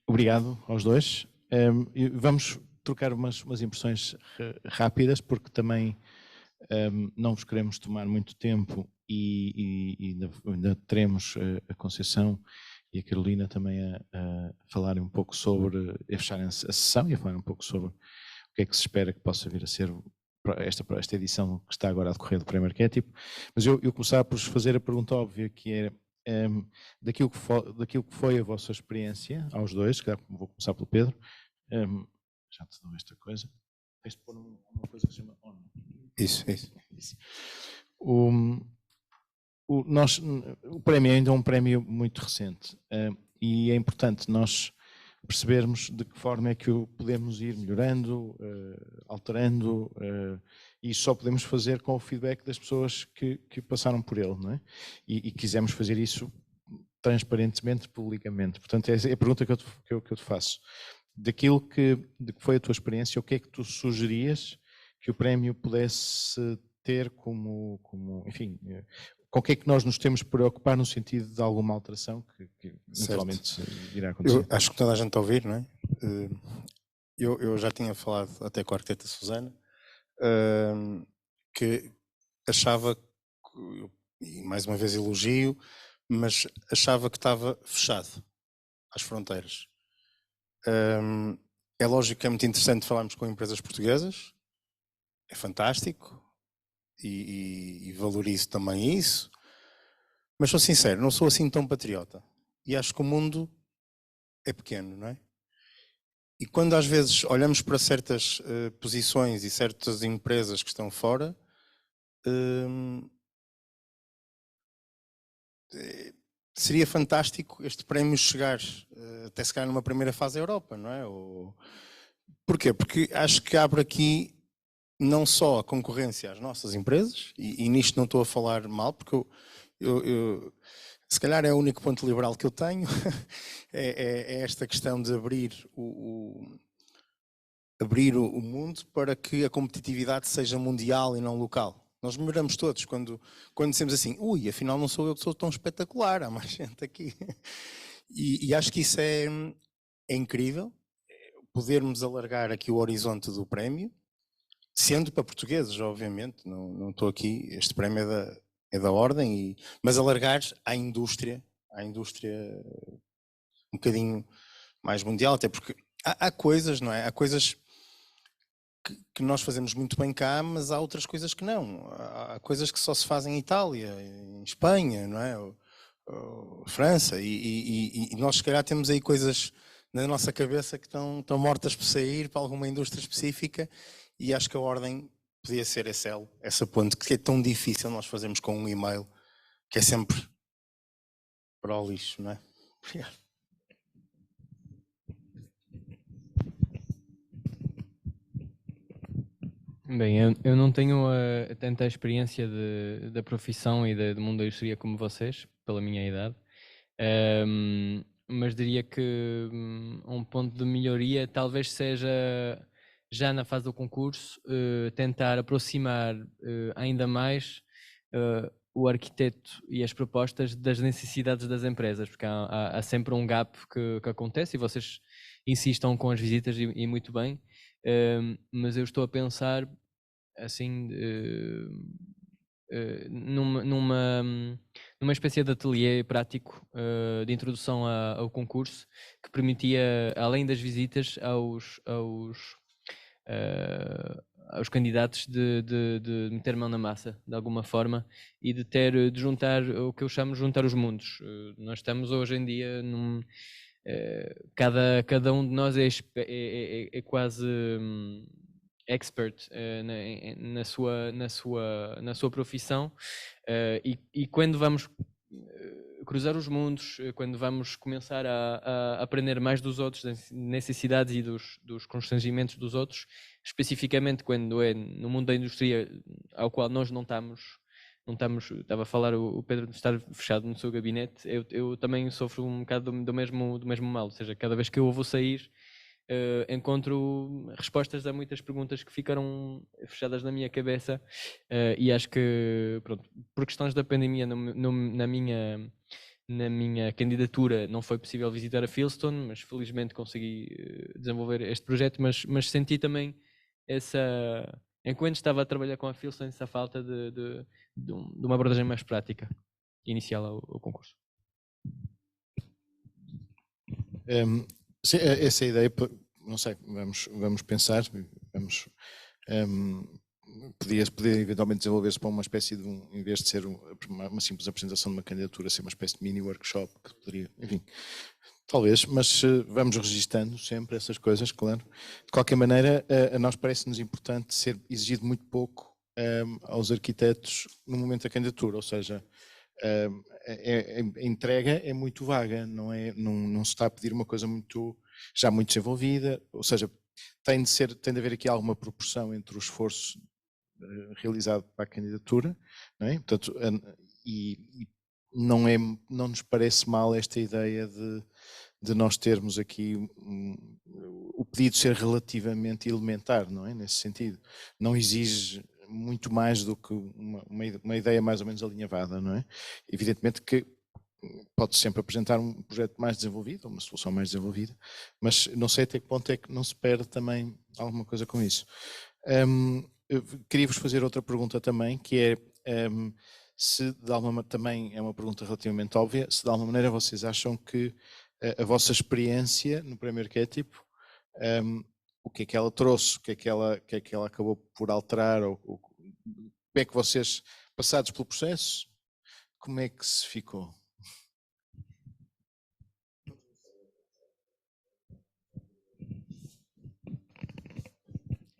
Obrigado aos dois. Vamos trocar umas impressões rápidas, porque também não vos queremos tomar muito tempo e ainda teremos a Conceição e a Carolina também a falarem um pouco sobre, a fecharem a sessão e a falar um pouco sobre o que é que se espera que possa vir a ser esta edição que está agora a decorrer do Prémio Arquétipo. Mas eu começar por vos fazer a pergunta óbvia, que é daquilo que foi a vossa experiência aos dois. Vou começar pelo Pedro. Já te dou esta coisa. Tens de pôr uma coisa que se chama ON. Isso. O prémio ainda é um prémio muito recente, e é importante nós percebermos de que forma é que o podemos ir melhorando, alterando, e só podemos fazer com o feedback das pessoas que passaram por ele, não é? E quisemos fazer isso transparentemente, publicamente. Portanto, é a pergunta que eu te faço. De que foi a tua experiência, o que é que tu sugerias que o prémio pudesse ter como enfim, com o que é que nós nos temos de preocupar no sentido de alguma alteração que naturalmente irá acontecer? Eu acho que toda a gente está a ouvir, não é? Eu já tinha falado até com a arquiteta Susana, que achava, e mais uma vez elogio, mas achava que estava fechado às fronteiras. É lógico que é muito interessante falarmos com empresas portuguesas, é fantástico, e valorizo também isso, mas sou sincero, não sou assim tão patriota, e acho que o mundo é pequeno, não é? E quando às vezes olhamos para certas posições e certas empresas que estão fora, seria fantástico este prémio chegar, até se calhar numa primeira fase à Europa, não é? Porquê? Porque acho que abre aqui não só a concorrência às nossas empresas, e nisto não estou a falar mal, porque se calhar é o único ponto liberal que eu tenho, é esta questão de abrir o mundo para que a competitividade seja mundial e não local. Nós melhoramos todos quando dizemos assim, ui, afinal não sou eu que sou tão espetacular, há mais gente aqui. E acho que isso é incrível, podermos alargar aqui o horizonte do prémio, sendo para portugueses, obviamente, não estou aqui, este prémio é da ordem, mas alargar à indústria um bocadinho mais mundial, até porque há coisas, não é? Há coisas que nós fazemos muito bem cá, mas há outras coisas que não. Há coisas que só se fazem em Itália, em Espanha, não é? Ou França, e nós se calhar temos aí coisas na nossa cabeça que estão mortas por sair para alguma indústria específica, e acho que a ordem podia ser essa ponte, que é tão difícil nós fazermos com um e-mail, que é sempre para o lixo, não é? Obrigado. Bem, eu não tenho tanta experiência da profissão e do mundo da indústria como vocês, pela minha idade, mas diria que um ponto de melhoria talvez seja, já na fase do concurso, tentar aproximar ainda mais o arquiteto e as propostas das necessidades das empresas, porque há sempre um gap que acontece, e vocês insistam com as visitas e muito bem. Mas eu estou a pensar assim numa espécie de ateliê prático de introdução ao concurso, que permitia, além das visitas aos candidatos, de meter mão na massa de alguma forma e de juntar o que eu chamo de juntar os mundos. Nós estamos hoje em dia cada um de nós é quase expert na sua profissão, e quando vamos cruzar os mundos, quando vamos começar a aprender mais dos outros, das necessidades e dos constrangimentos dos outros, especificamente quando é no mundo da indústria ao qual nós não estamos, estava a falar o Pedro de estar fechado no seu gabinete, eu também sofro um bocado do mesmo mal, ou seja, cada vez que eu vou sair, encontro respostas a muitas perguntas que ficaram fechadas na minha cabeça, e acho que, pronto, por questões da pandemia, na minha candidatura não foi possível visitar a Fieldstone, mas felizmente consegui desenvolver este projeto, mas senti também enquanto estava a trabalhar com a Fieldstone, essa falta de uma abordagem mais prática inicial ao concurso. Sim, essa ideia, não sei, vamos pensar, podia eventualmente desenvolver-se para uma espécie de em vez de ser uma simples apresentação de uma candidatura, ser uma espécie de mini workshop, que poderia, enfim, talvez, mas vamos registando sempre essas coisas, claro. De qualquer maneira, a nós parece-nos importante ser exigido muito pouco aos arquitetos no momento da candidatura, ou seja, a entrega é muito vaga, não se está a pedir uma coisa já muito desenvolvida, ou seja, tem de haver aqui alguma proporção entre o esforço realizado para a candidatura, não é? Portanto, e não nos parece mal esta ideia de nós termos aqui o pedido ser relativamente elementar, não é? Nesse sentido, não exige muito mais do que uma ideia mais ou menos alinhavada, não é? Evidentemente que pode sempre apresentar um projeto mais desenvolvido, uma solução mais desenvolvida, mas não sei até que ponto é que não se perde também alguma coisa com isso. Queria-vos fazer outra pergunta também, que é se de alguma também é uma pergunta relativamente óbvia, se de alguma maneira vocês acham que a vossa experiência no Prémio Arquétipo, o que é que ela trouxe, o que é que ela acabou por alterar, ou como é que vocês, passados pelo processo, como é que se ficou?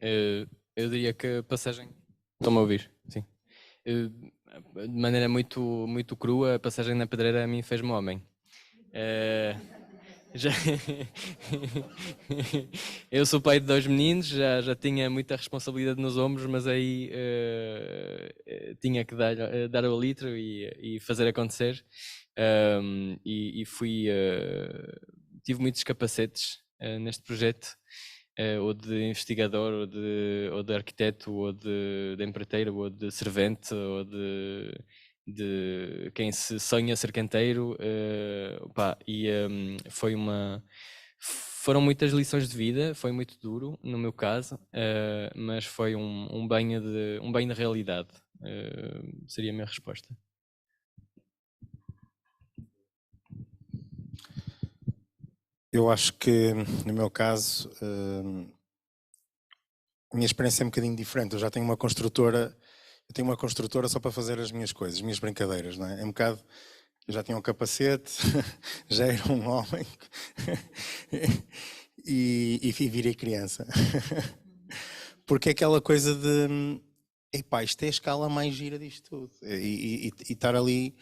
Eu diria que a passagem... Estão-me a ouvir? Sim. de maneira muito crua, a passagem na pedreira a mim fez-me homem. Já... Eu sou pai de 2 meninos, já tinha muita responsabilidade nos ombros, mas aí tinha que dar o litro e fazer acontecer. Tive muitos capacetes neste projeto, ou de investigador, ou de arquiteto, ou de empreiteiro, ou de servente, ou de quem se sonha ser canteiro, foram muitas lições de vida, foi muito duro no meu caso, mas foi um banho de realidade, seria a minha resposta. Eu acho que, no meu caso, a minha experiência é um bocadinho diferente. Eu já tenho uma construtora, só para fazer as minhas coisas, as minhas brincadeiras, não é? É um bocado, eu já tinha um capacete, já era um homem e virei criança. Porque é aquela coisa de, epá, isto é a escala mais gira disto tudo. E estar ali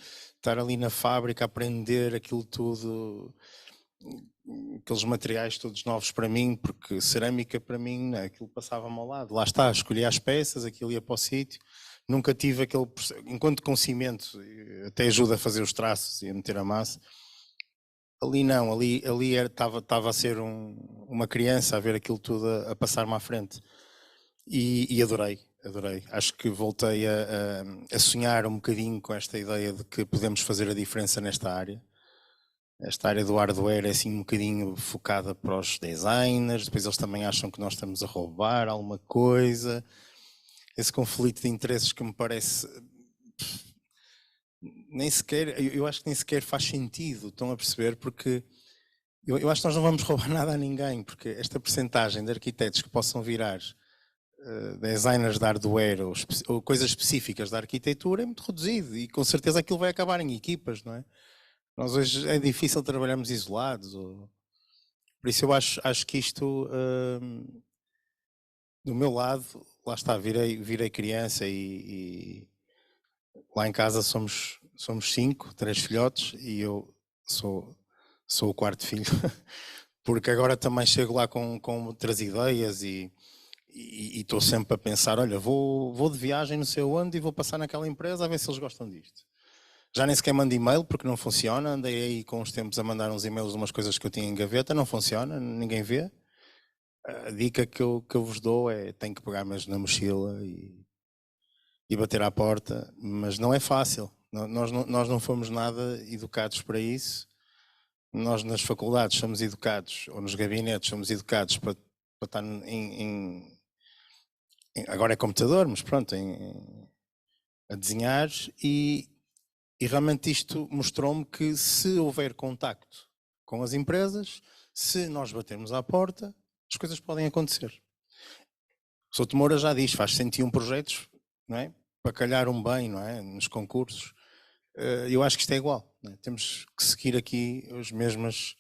na fábrica a aprender aquilo tudo, aqueles materiais todos novos para mim, porque cerâmica para mim, né, aquilo passava-me ao lado. Lá está, escolhi as peças, aquilo ia para o sítio. Nunca tive aquele, enquanto com cimento, até ajuda a fazer os traços e a meter a massa. Ali não, ali estava a ser uma criança a ver aquilo tudo a passar-me à frente. E adorei. Acho que voltei a sonhar um bocadinho com esta ideia de que podemos fazer a diferença nesta área. Esta área do hardware é assim um bocadinho focada para os designers, depois eles também acham que nós estamos a roubar alguma coisa. Esse conflito de interesses que me parece nem sequer, eu acho que nem sequer faz sentido, estão a perceber? Porque eu acho que nós não vamos roubar nada a ninguém, porque esta percentagem de arquitetos que possam virar designers de hardware ou coisas específicas da arquitetura é muito reduzido e com certeza aquilo vai acabar em equipas, não é? Nós hoje é difícil trabalharmos isolados, por isso eu acho que isto, do meu lado, lá está, virei criança e lá em casa somos 5, 3 filhotes e eu sou o 4º filho, porque agora também chego lá com outras ideias e estou sempre a pensar, olha, vou de viagem não sei onde e vou passar naquela empresa a ver se eles gostam disto. Já nem sequer mando e-mail porque não funciona, andei aí com uns tempos a mandar uns e-mails de umas coisas que eu tinha em gaveta, não funciona, ninguém vê. A dica que eu vos dou é, tenho que pegar mais na mochila e bater à porta, mas não é fácil, nós não fomos nada educados para isso. Nós nas faculdades somos educados, ou nos gabinetes somos educados para estar agora é computador, mas pronto, a desenhar e realmente isto mostrou-me que se houver contacto com as empresas, se nós batermos à porta, as coisas podem acontecer. O Souto Moura já diz, faz 101 projetos, não é? Para calhar bem, não é? Nos concursos. Eu acho que isto é igual, não é? Temos que seguir aqui as mesmas,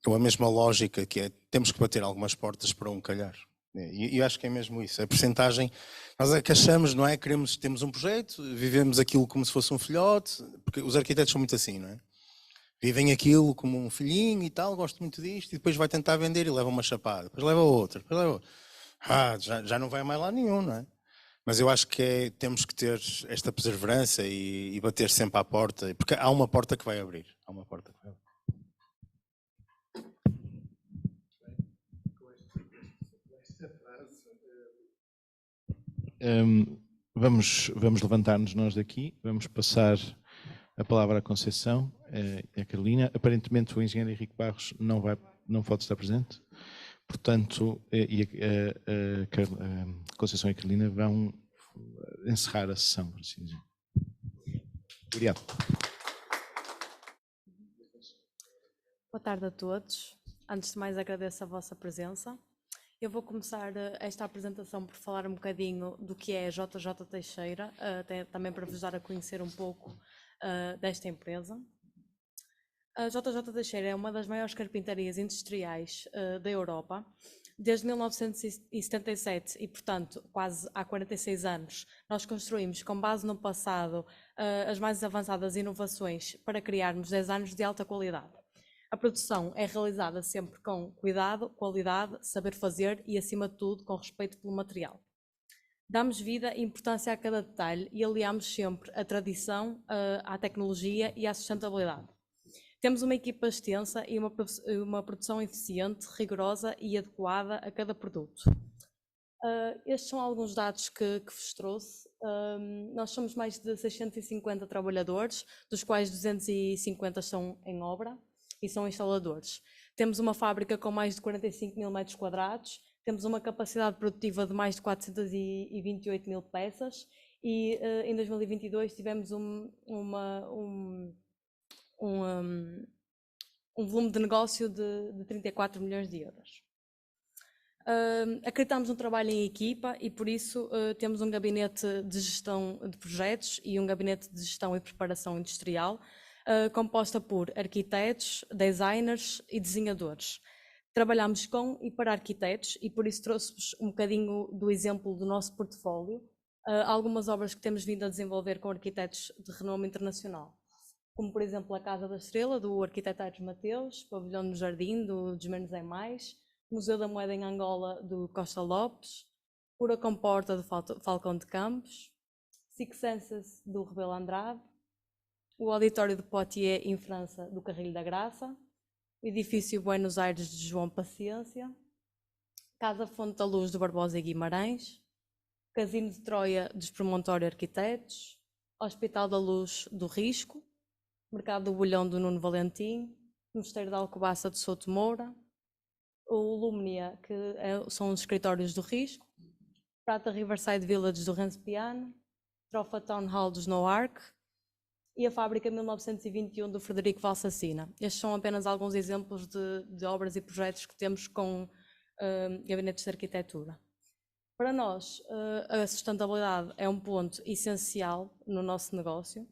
ou a mesma lógica, que é, temos que bater algumas portas para calhar. E eu acho que é mesmo isso. A percentagem, nós é que achamos, não é? Temos um projeto, vivemos aquilo como se fosse um filhote, porque os arquitetos são muito assim, não é? Vivem aquilo como um filhinho e tal, gosto muito disto, e depois vai tentar vender e leva uma chapada, depois leva outra, depois leva outra. Já não vai mais lá nenhum, não é? Mas eu acho que temos que ter esta perseverança e bater sempre à porta, porque há uma porta que vai abrir. Há uma porta que vai abrir. Vamos levantar-nos nós daqui, vamos passar a palavra à Conceição e à Carolina. Aparentemente o engenheiro Henrique Barros não pode estar presente, portanto, a Conceição e a Carolina vão encerrar a sessão, por assim dizer. Obrigado. Boa tarde a todos. Antes de mais agradeço a vossa presença. Eu vou começar esta apresentação por falar um bocadinho do que é a JJ Teixeira, também para vos dar a conhecer um pouco desta empresa. A JJ Teixeira é uma das maiores carpintarias industriais da Europa. Desde 1977 e, portanto, quase há 46 anos, nós construímos, com base no passado, as mais avançadas inovações para criarmos designs de alta qualidade. A produção é realizada sempre com cuidado, qualidade, saber fazer e, acima de tudo, com respeito pelo material. Damos vida e importância a cada detalhe e aliamos sempre a tradição, à tecnologia e à sustentabilidade. Temos uma equipa extensa e uma produção eficiente, rigorosa e adequada a cada produto. Estes são alguns dados que vos trouxe. Nós somos mais de 650 trabalhadores, dos quais 250 estão em obra e são instaladores. Temos uma fábrica com mais de 45 mil metros quadrados, temos uma capacidade produtiva de mais de 428 mil peças e em 2022 tivemos um volume de negócio de 34 milhões de euros. Acreditamos no trabalho em equipa e por isso temos um gabinete de gestão de projetos e um gabinete de gestão e preparação industrial composta por arquitetos, designers e desenhadores. Trabalhamos com e para arquitetos e por isso trouxe-vos um bocadinho do exemplo do nosso portfólio, algumas obras que temos vindo a desenvolver com arquitetos de renome internacional, como por exemplo a Casa da Estrela, do arquiteto Aires Mateus, Pavilhão no Jardim, do Menos é Mais, Museu da Moeda em Angola, do Costa Lopes, Pura Comporta, do Falcão de Campos, Six Senses, do Rebelo Andrade, o Auditório de Poitiers, em França, do Carrilho da Graça, o Edifício Buenos Aires de João Paciência, Casa Fonte da Luz, do Barbosa e Guimarães, Casino de Troia, dos Promontório Arquitetos, Hospital da Luz, do Risco, Mercado do Bolhão, do Nuno Valentim, Mosteiro da Alcobaça, de Souto Moura, o Lumnia, que são os escritórios do Risco, Prata Riverside Village, do Renzo Piano, Trofa Town Hall, dos No Arc e a Fábrica 1921, do Frederico Valsacina. Estes são apenas alguns exemplos de obras e projetos que temos com gabinetes de arquitetura. Para nós, a sustentabilidade é um ponto essencial no nosso negócio.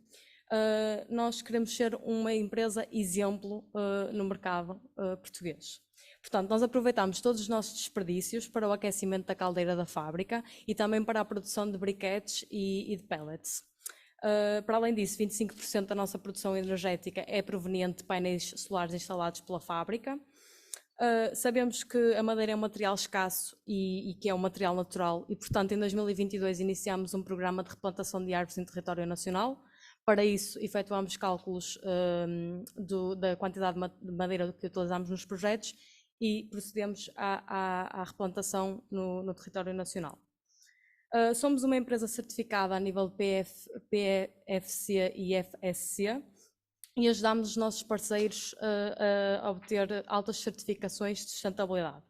Nós queremos ser uma empresa exemplo no mercado português. Portanto, nós aproveitamos todos os nossos desperdícios para o aquecimento da caldeira da fábrica e também para a produção de briquetes e de pellets. Para além disso, 25% da nossa produção energética é proveniente de painéis solares instalados pela fábrica. Sabemos que a madeira é um material escasso e que é um material natural e, portanto, em 2022 iniciamos um programa de replantação de árvores em território nacional. Para isso, efetuamos cálculos da quantidade de madeira que utilizamos nos projetos e procedemos à replantação no território nacional. Somos uma empresa certificada a nível de PEFC e FSC e ajudamos os nossos parceiros a obter altas certificações de sustentabilidade.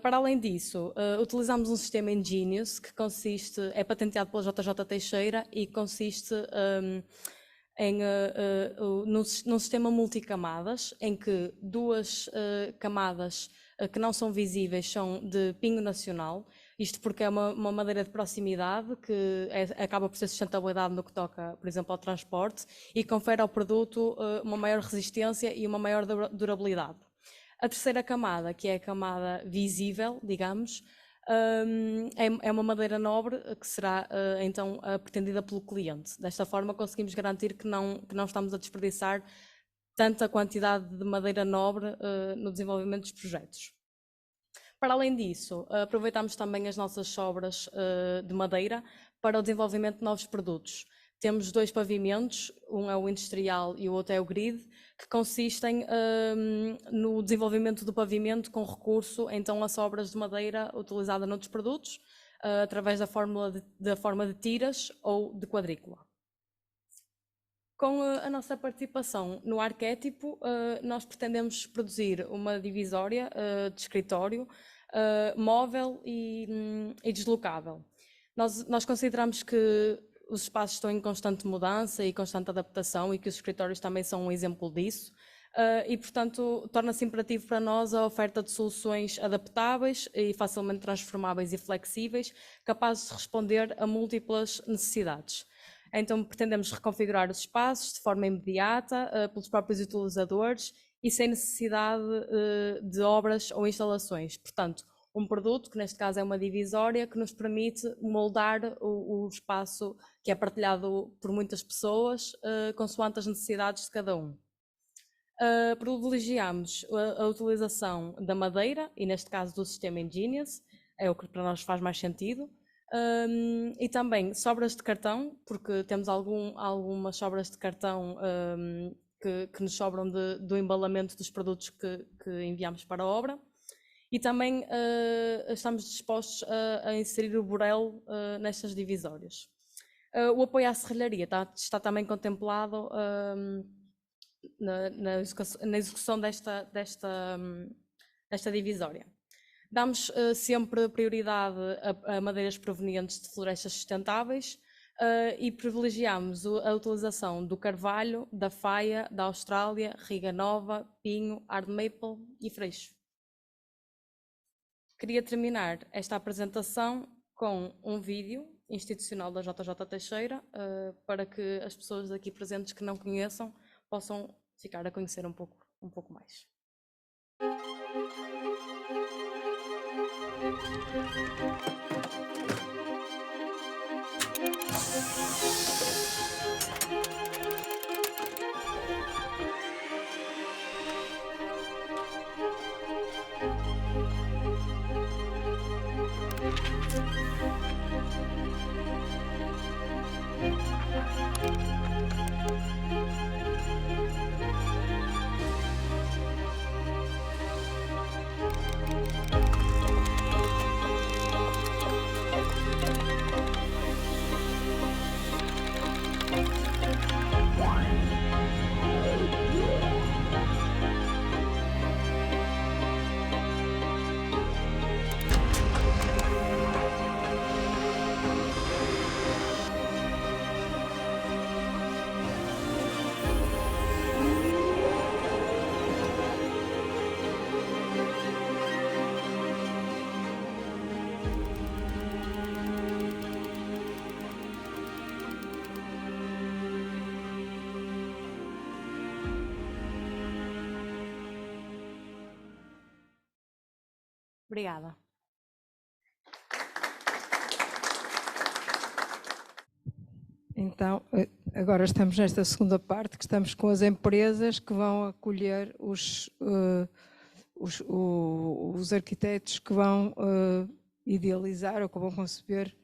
Para além disso, utilizamos um sistema Ingenious que é patenteado pela JJ Teixeira e consiste num sistema multicamadas, em que duas camadas que não são visíveis são de pingo nacional, isto porque é uma madeira de proximidade que acaba por ser sustentabilidade no que toca, por exemplo, ao transporte e confere ao produto uma maior resistência e uma maior durabilidade. A terceira camada, que é a camada visível, digamos, é uma madeira nobre que será então pretendida pelo cliente. Desta forma conseguimos garantir que não estamos a desperdiçar tanta quantidade de madeira nobre no desenvolvimento dos projetos. Para além disso, aproveitamos também as nossas sobras de madeira para o desenvolvimento de novos produtos. Temos dois pavimentos, um é o industrial e o outro é o grid, que consistem no desenvolvimento do pavimento com recurso então a sobras de madeira utilizada noutros produtos, através da forma de tiras ou de quadrícula. Com a nossa participação no arquétipo, nós pretendemos produzir uma divisória de escritório móvel e deslocável. Nós consideramos que os espaços estão em constante mudança e constante adaptação e que os escritórios também são um exemplo disso e, portanto, torna-se imperativo para nós a oferta de soluções adaptáveis e facilmente transformáveis e flexíveis, capazes de responder a múltiplas necessidades. Então, pretendemos reconfigurar os espaços de forma imediata pelos próprios utilizadores e sem necessidade de obras ou instalações. Portanto, um produto, que neste caso é uma divisória, que nos permite moldar o espaço que é partilhado por muitas pessoas, consoante as necessidades de cada um. Privilegiamos a utilização da madeira, e neste caso do sistema Ingenious, é o que para nós faz mais sentido, e também sobras de cartão, porque temos algumas sobras de cartão que nos sobram do embalamento dos produtos que enviamos para a obra. E também estamos dispostos a inserir o burel nestas divisórias. O apoio à serralharia está também contemplado na execução desta divisória. Damos sempre prioridade a madeiras provenientes de florestas sustentáveis e privilegiamos a utilização do carvalho, da faia, da Austrália, riga nova, pinho, hard maple e freixo. Queria terminar esta apresentação com um vídeo institucional da JJ Teixeira, para que as pessoas aqui presentes que não conheçam possam ficar a conhecer um pouco mais. Obrigada. Então, agora estamos nesta segunda parte, que estamos com as empresas que vão acolher os arquitetos que vão idealizar ou que vão conceber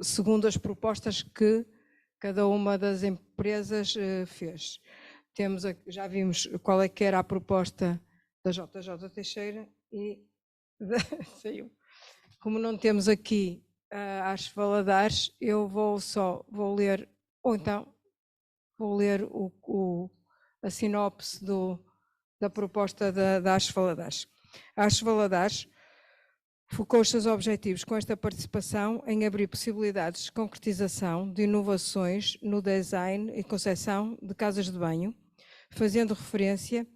segundo as propostas que cada uma das empresas fez. Já vimos qual é que era a proposta da JJ Teixeira e saiu. Como não temos aqui às Valadares, eu vou ler, ou então vou ler a sinopse da proposta da Às Valadares. A Às Valadares focou os seus objetivos com esta participação em abrir possibilidades de concretização de inovações no design e concepção de casas de banho, fazendo referência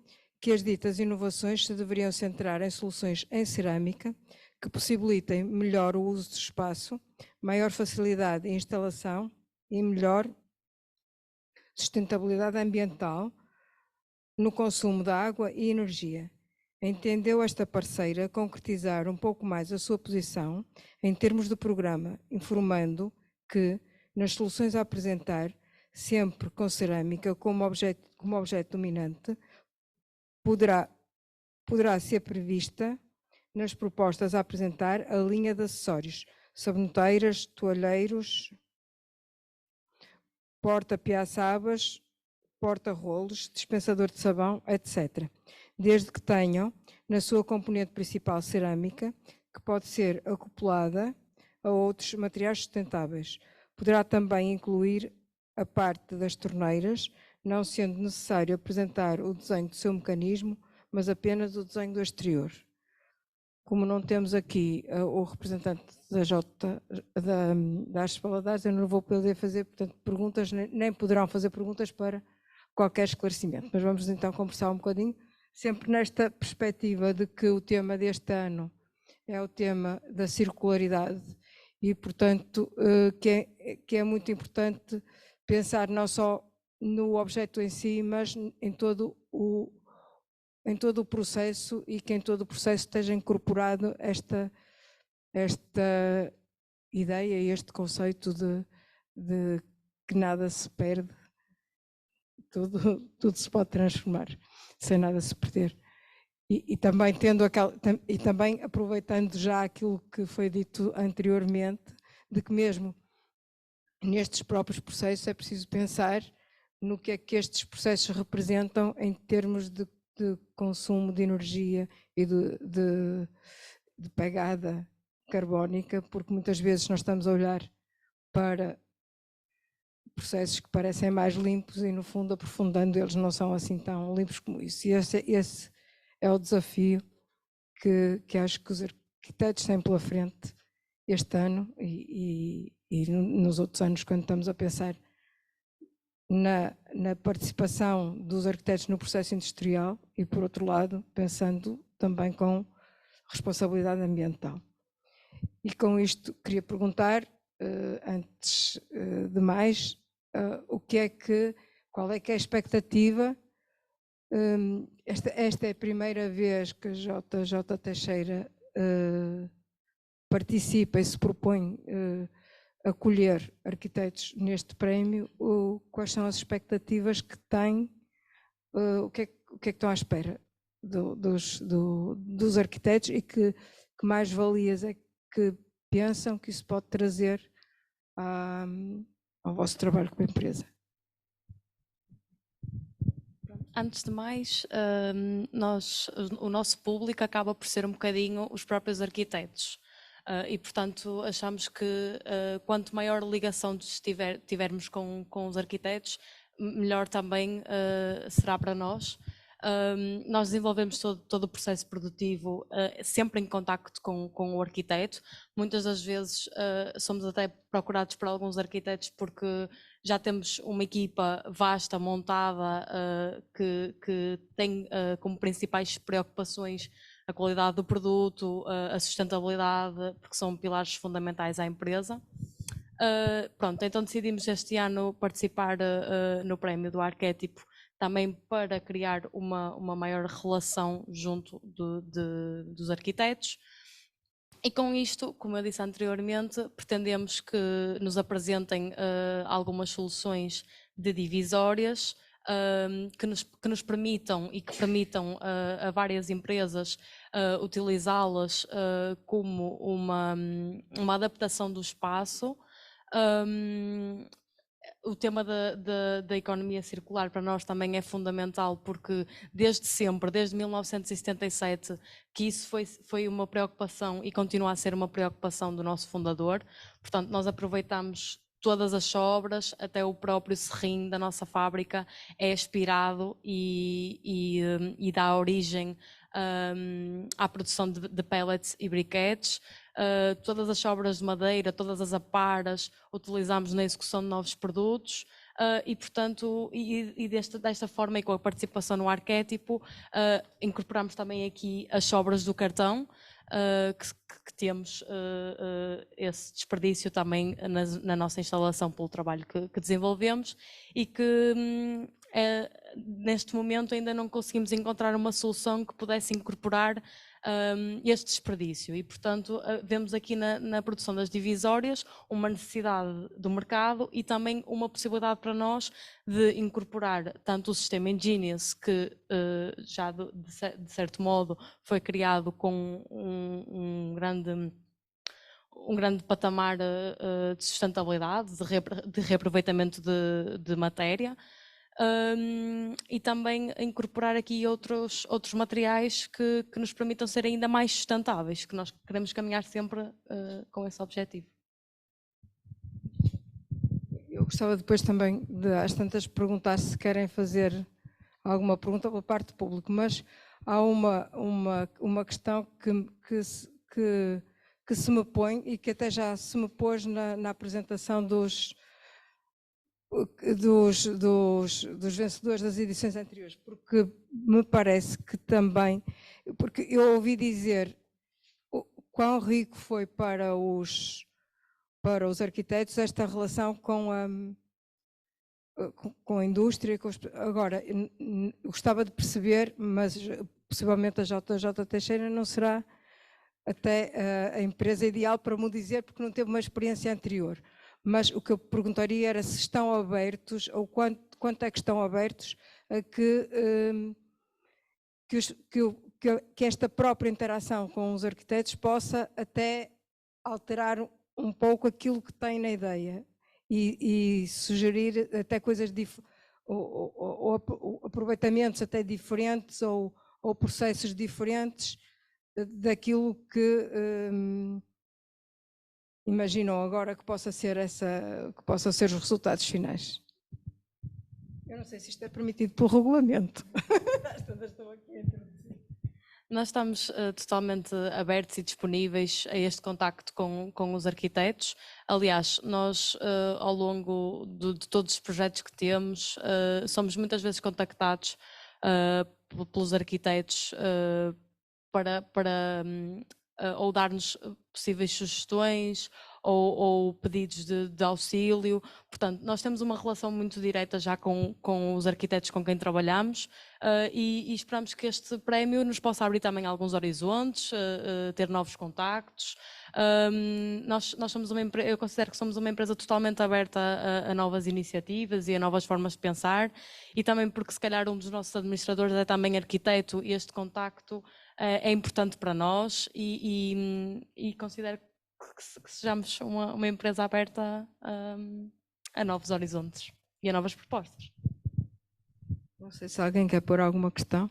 que as ditas inovações se deveriam centrar em soluções em cerâmica que possibilitem melhor o uso do espaço, maior facilidade de instalação e melhor sustentabilidade ambiental no consumo de água e energia. Entendeu esta parceira concretizar um pouco mais a sua posição em termos de programa, informando que, nas soluções a apresentar, sempre com cerâmica como objeto dominante, poderá ser prevista nas propostas a apresentar a linha de acessórios, saboneteiras, toalheiros, porta-piaçabas, porta-rolos, dispensador de sabão, etc. Desde que tenham na sua componente principal cerâmica, que pode ser acoplada a outros materiais sustentáveis. Poderá também incluir a parte das torneiras, não sendo necessário apresentar o desenho do seu mecanismo, mas apenas o desenho do exterior. Como não temos aqui o representante das Valadares, eu não vou poder fazer, portanto, perguntas, nem poderão fazer perguntas para qualquer esclarecimento. Mas vamos então conversar um bocadinho, sempre nesta perspectiva de que o tema deste ano é o tema da circularidade e, portanto, que é muito importante pensar não só no objeto em si, mas em todo o processo, e que em todo o processo esteja incorporado esta ideia e este conceito de que nada se perde, tudo se pode transformar, sem nada se perder. E também e também aproveitando já aquilo que foi dito anteriormente, de que mesmo nestes próprios processos é preciso pensar no que é que estes processos representam em termos de consumo de energia e de pegada carbónica, porque muitas vezes nós estamos a olhar para processos que parecem mais limpos e, no fundo, aprofundando, eles não são assim tão limpos como isso. E esse é o desafio que acho que os arquitetos têm pela frente este ano e nos outros anos, quando estamos a pensar na participação dos arquitetos no processo industrial e, por outro lado, pensando também com responsabilidade ambiental. E com isto queria perguntar, antes de mais, qual é que é a expectativa? Esta é a primeira vez que a JJ Teixeira participa e se propõe acolher arquitetos neste prémio. Quais são as expectativas que têm? O que é que estão à espera dos arquitetos e que mais-valias é que pensam que isso pode trazer ao vosso trabalho como empresa? Antes de mais, o nosso público acaba por ser um bocadinho os próprios arquitetos. E, portanto, achamos que quanto maior ligação tivermos com os arquitetos, melhor também será para nós. Nós desenvolvemos todo o processo produtivo sempre em contacto com o arquiteto. Muitas das vezes somos até procurados por alguns arquitetos porque já temos uma equipa vasta, montada, que tem como principais preocupações a qualidade do produto, a sustentabilidade, porque são pilares fundamentais à empresa. Pronto, então decidimos este ano participar no prémio do Arquétipo, também para criar uma maior relação junto dos arquitetos. E com isto, como eu disse anteriormente, pretendemos que nos apresentem algumas soluções de divisórias que nos permitam e que permitam a várias empresas utilizá-las como uma adaptação do espaço. O tema da economia circular para nós também é fundamental, porque desde sempre, desde 1977, que isso foi uma preocupação e continua a ser uma preocupação do nosso fundador. Portanto, nós aproveitamos todas as obras, até o próprio serrim da nossa fábrica é aspirado e dá origem à produção de pellets e briquetes. Todas as obras de madeira, todas as aparas utilizamos na execução de novos produtos e, portanto, desta forma e com a participação no Arquétipo, incorporamos também aqui as obras do cartão, que temos esse desperdício também na nossa instalação pelo trabalho que desenvolvemos e que neste momento ainda não conseguimos encontrar uma solução que pudesse incorporar este desperdício e, portanto, vemos aqui na produção das divisórias uma necessidade do mercado e também uma possibilidade para nós de incorporar tanto o sistema Ingenious, que já de certo modo foi criado com um grande patamar de sustentabilidade, de reaproveitamento de matéria, e também incorporar aqui outros materiais que nos permitam ser ainda mais sustentáveis, que nós queremos caminhar sempre com esse objetivo. Eu gostava depois também às tantas perguntar se querem fazer alguma pergunta pela parte do público, mas há uma questão que se me põe e que até já se me pôs na apresentação dos vencedores das edições anteriores, porque me parece que também, porque eu ouvi dizer quão rico foi para os arquitetos esta relação com com a indústria. Agora, gostava de perceber, mas possivelmente a JJ Teixeira não será até a empresa ideal para me dizer, porque não teve uma experiência anterior. Mas o que eu perguntaria era se estão abertos, ou quanto é que estão abertos a que esta própria interação com os arquitetos possa até alterar um pouco aquilo que tem na ideia e sugerir até coisas ou aproveitamentos até diferentes ou processos diferentes daquilo que imaginam agora que possa ser os resultados finais. Eu não sei se isto é permitido pelo regulamento. Nós estamos totalmente abertos e disponíveis a este contacto com os arquitetos. Aliás, nós, ao longo de todos os projetos que temos, somos muitas vezes contactados pelos arquitetos para ou dar-nos possíveis sugestões ou pedidos de auxílio. Portanto, nós temos uma relação muito direta já com os arquitetos com quem trabalhamos e esperamos que este prémio nos possa abrir também alguns horizontes, ter novos contactos. Nós somos eu considero que somos uma empresa totalmente aberta a novas iniciativas e a novas formas de pensar, e também porque se calhar um dos nossos administradores é também arquiteto e este contacto é importante para nós e considero que sejamos uma empresa aberta a novos horizontes e a novas propostas. Não sei se alguém quer pôr alguma questão.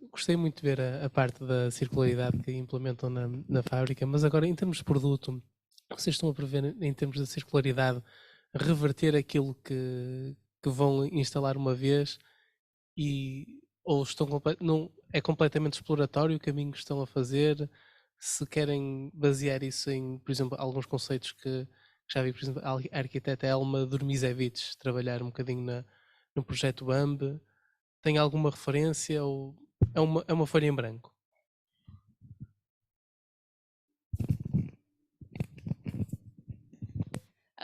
Gostei muito de ver a parte da circularidade que implementam na fábrica, mas agora em termos de produto, vocês estão a prever, em termos de circularidade, reverter aquilo que vão instalar uma vez ou não é completamente exploratório o caminho que estão a fazer? Se querem basear isso em, por exemplo, alguns conceitos que já vi, por exemplo, a arquiteta Elma Dormizevich trabalhar um bocadinho no projeto BAMB, tem alguma referência ou é uma folha em branco?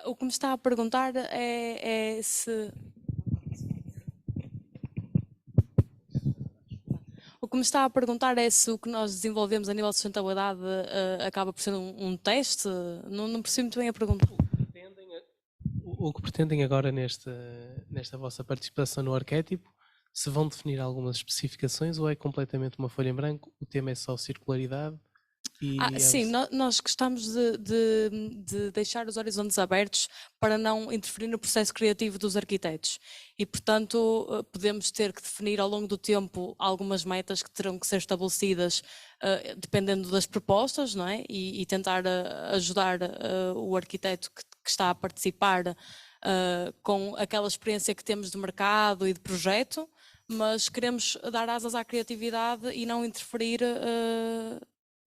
O que me está a perguntar é se... O que me está a perguntar é se o que nós desenvolvemos a nível de sustentabilidade acaba por ser um teste? Não percebo muito bem a pergunta. O que pretendem agora nesta vossa participação no arquétipo, se vão definir algumas especificações ou é completamente uma folha em branco, o tema é só circularidade? Sim, nós gostamos de deixar os horizontes abertos para não interferir no processo criativo dos arquitetos e, portanto, podemos ter que definir ao longo do tempo algumas metas que terão que ser estabelecidas dependendo das propostas, não é? E tentar ajudar o arquiteto que está a participar com aquela experiência que temos de mercado e de projeto, mas queremos dar asas à criatividade e não interferir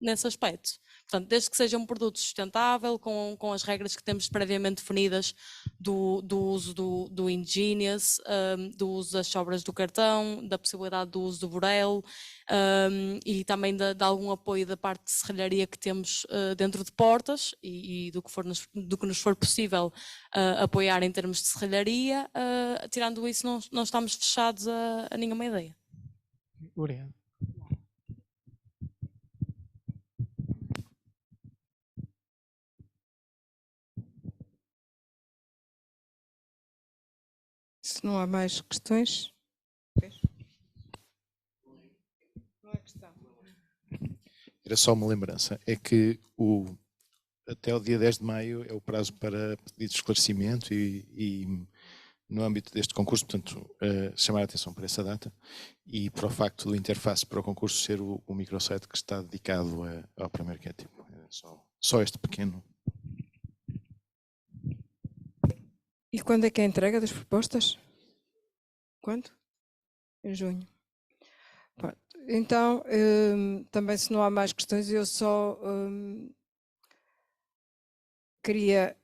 nesse aspecto. Portanto, desde que seja um produto sustentável, com as regras que temos previamente definidas do uso do Ingenious, do uso das sobras do cartão, da possibilidade do uso do Burel e também de algum apoio da parte de serralharia que temos dentro de portas e do que nos for possível apoiar em termos de serralharia. Tirando isso, não estamos fechados a nenhuma ideia. Obrigado. Se não há mais questões. Não é questão. Era só uma lembrança, é que até o dia 10 de maio é o prazo para pedidos de esclarecimento e no âmbito deste concurso, portanto, chamar a atenção para essa data e para o facto do interface para o concurso ser o microsite que está dedicado ao primeiro arquétipo. É só este pequeno. E quando é que é a entrega das propostas? Quando? Em junho. Pronto. Então, também se não há mais questões, eu só queria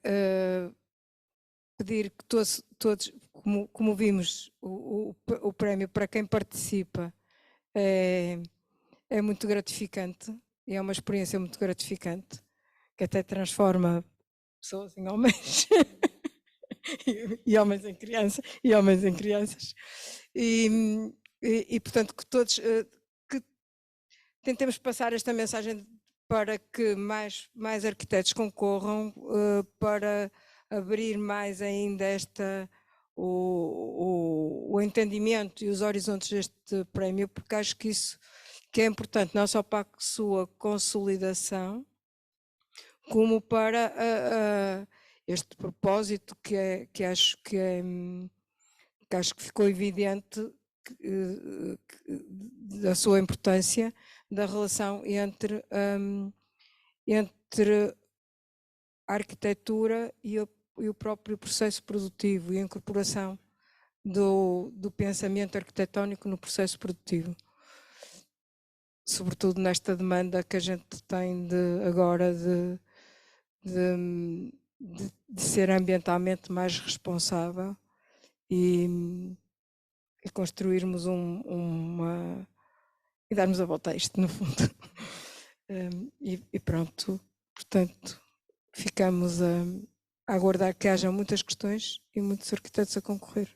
pedir que todos, como vimos, o prémio para quem participa é muito gratificante e é uma experiência muito gratificante, que até transforma pessoas em homens e homens em crianças e portanto que todos que tentemos passar esta mensagem para que mais arquitetos concorram, para abrir mais ainda o entendimento e os horizontes deste prémio, porque acho que isso que é importante não só para a sua consolidação, como para este propósito que acho que ficou evidente da sua importância, da relação entre a arquitetura e o próprio processo produtivo e a incorporação do pensamento arquitetónico no processo produtivo. Sobretudo nesta demanda que a gente tem agora de ser ambientalmente mais responsável e construirmos e darmos a volta a isto, no fundo. E pronto, portanto, ficamos a aguardar que haja muitas questões e muitos arquitetos a concorrer.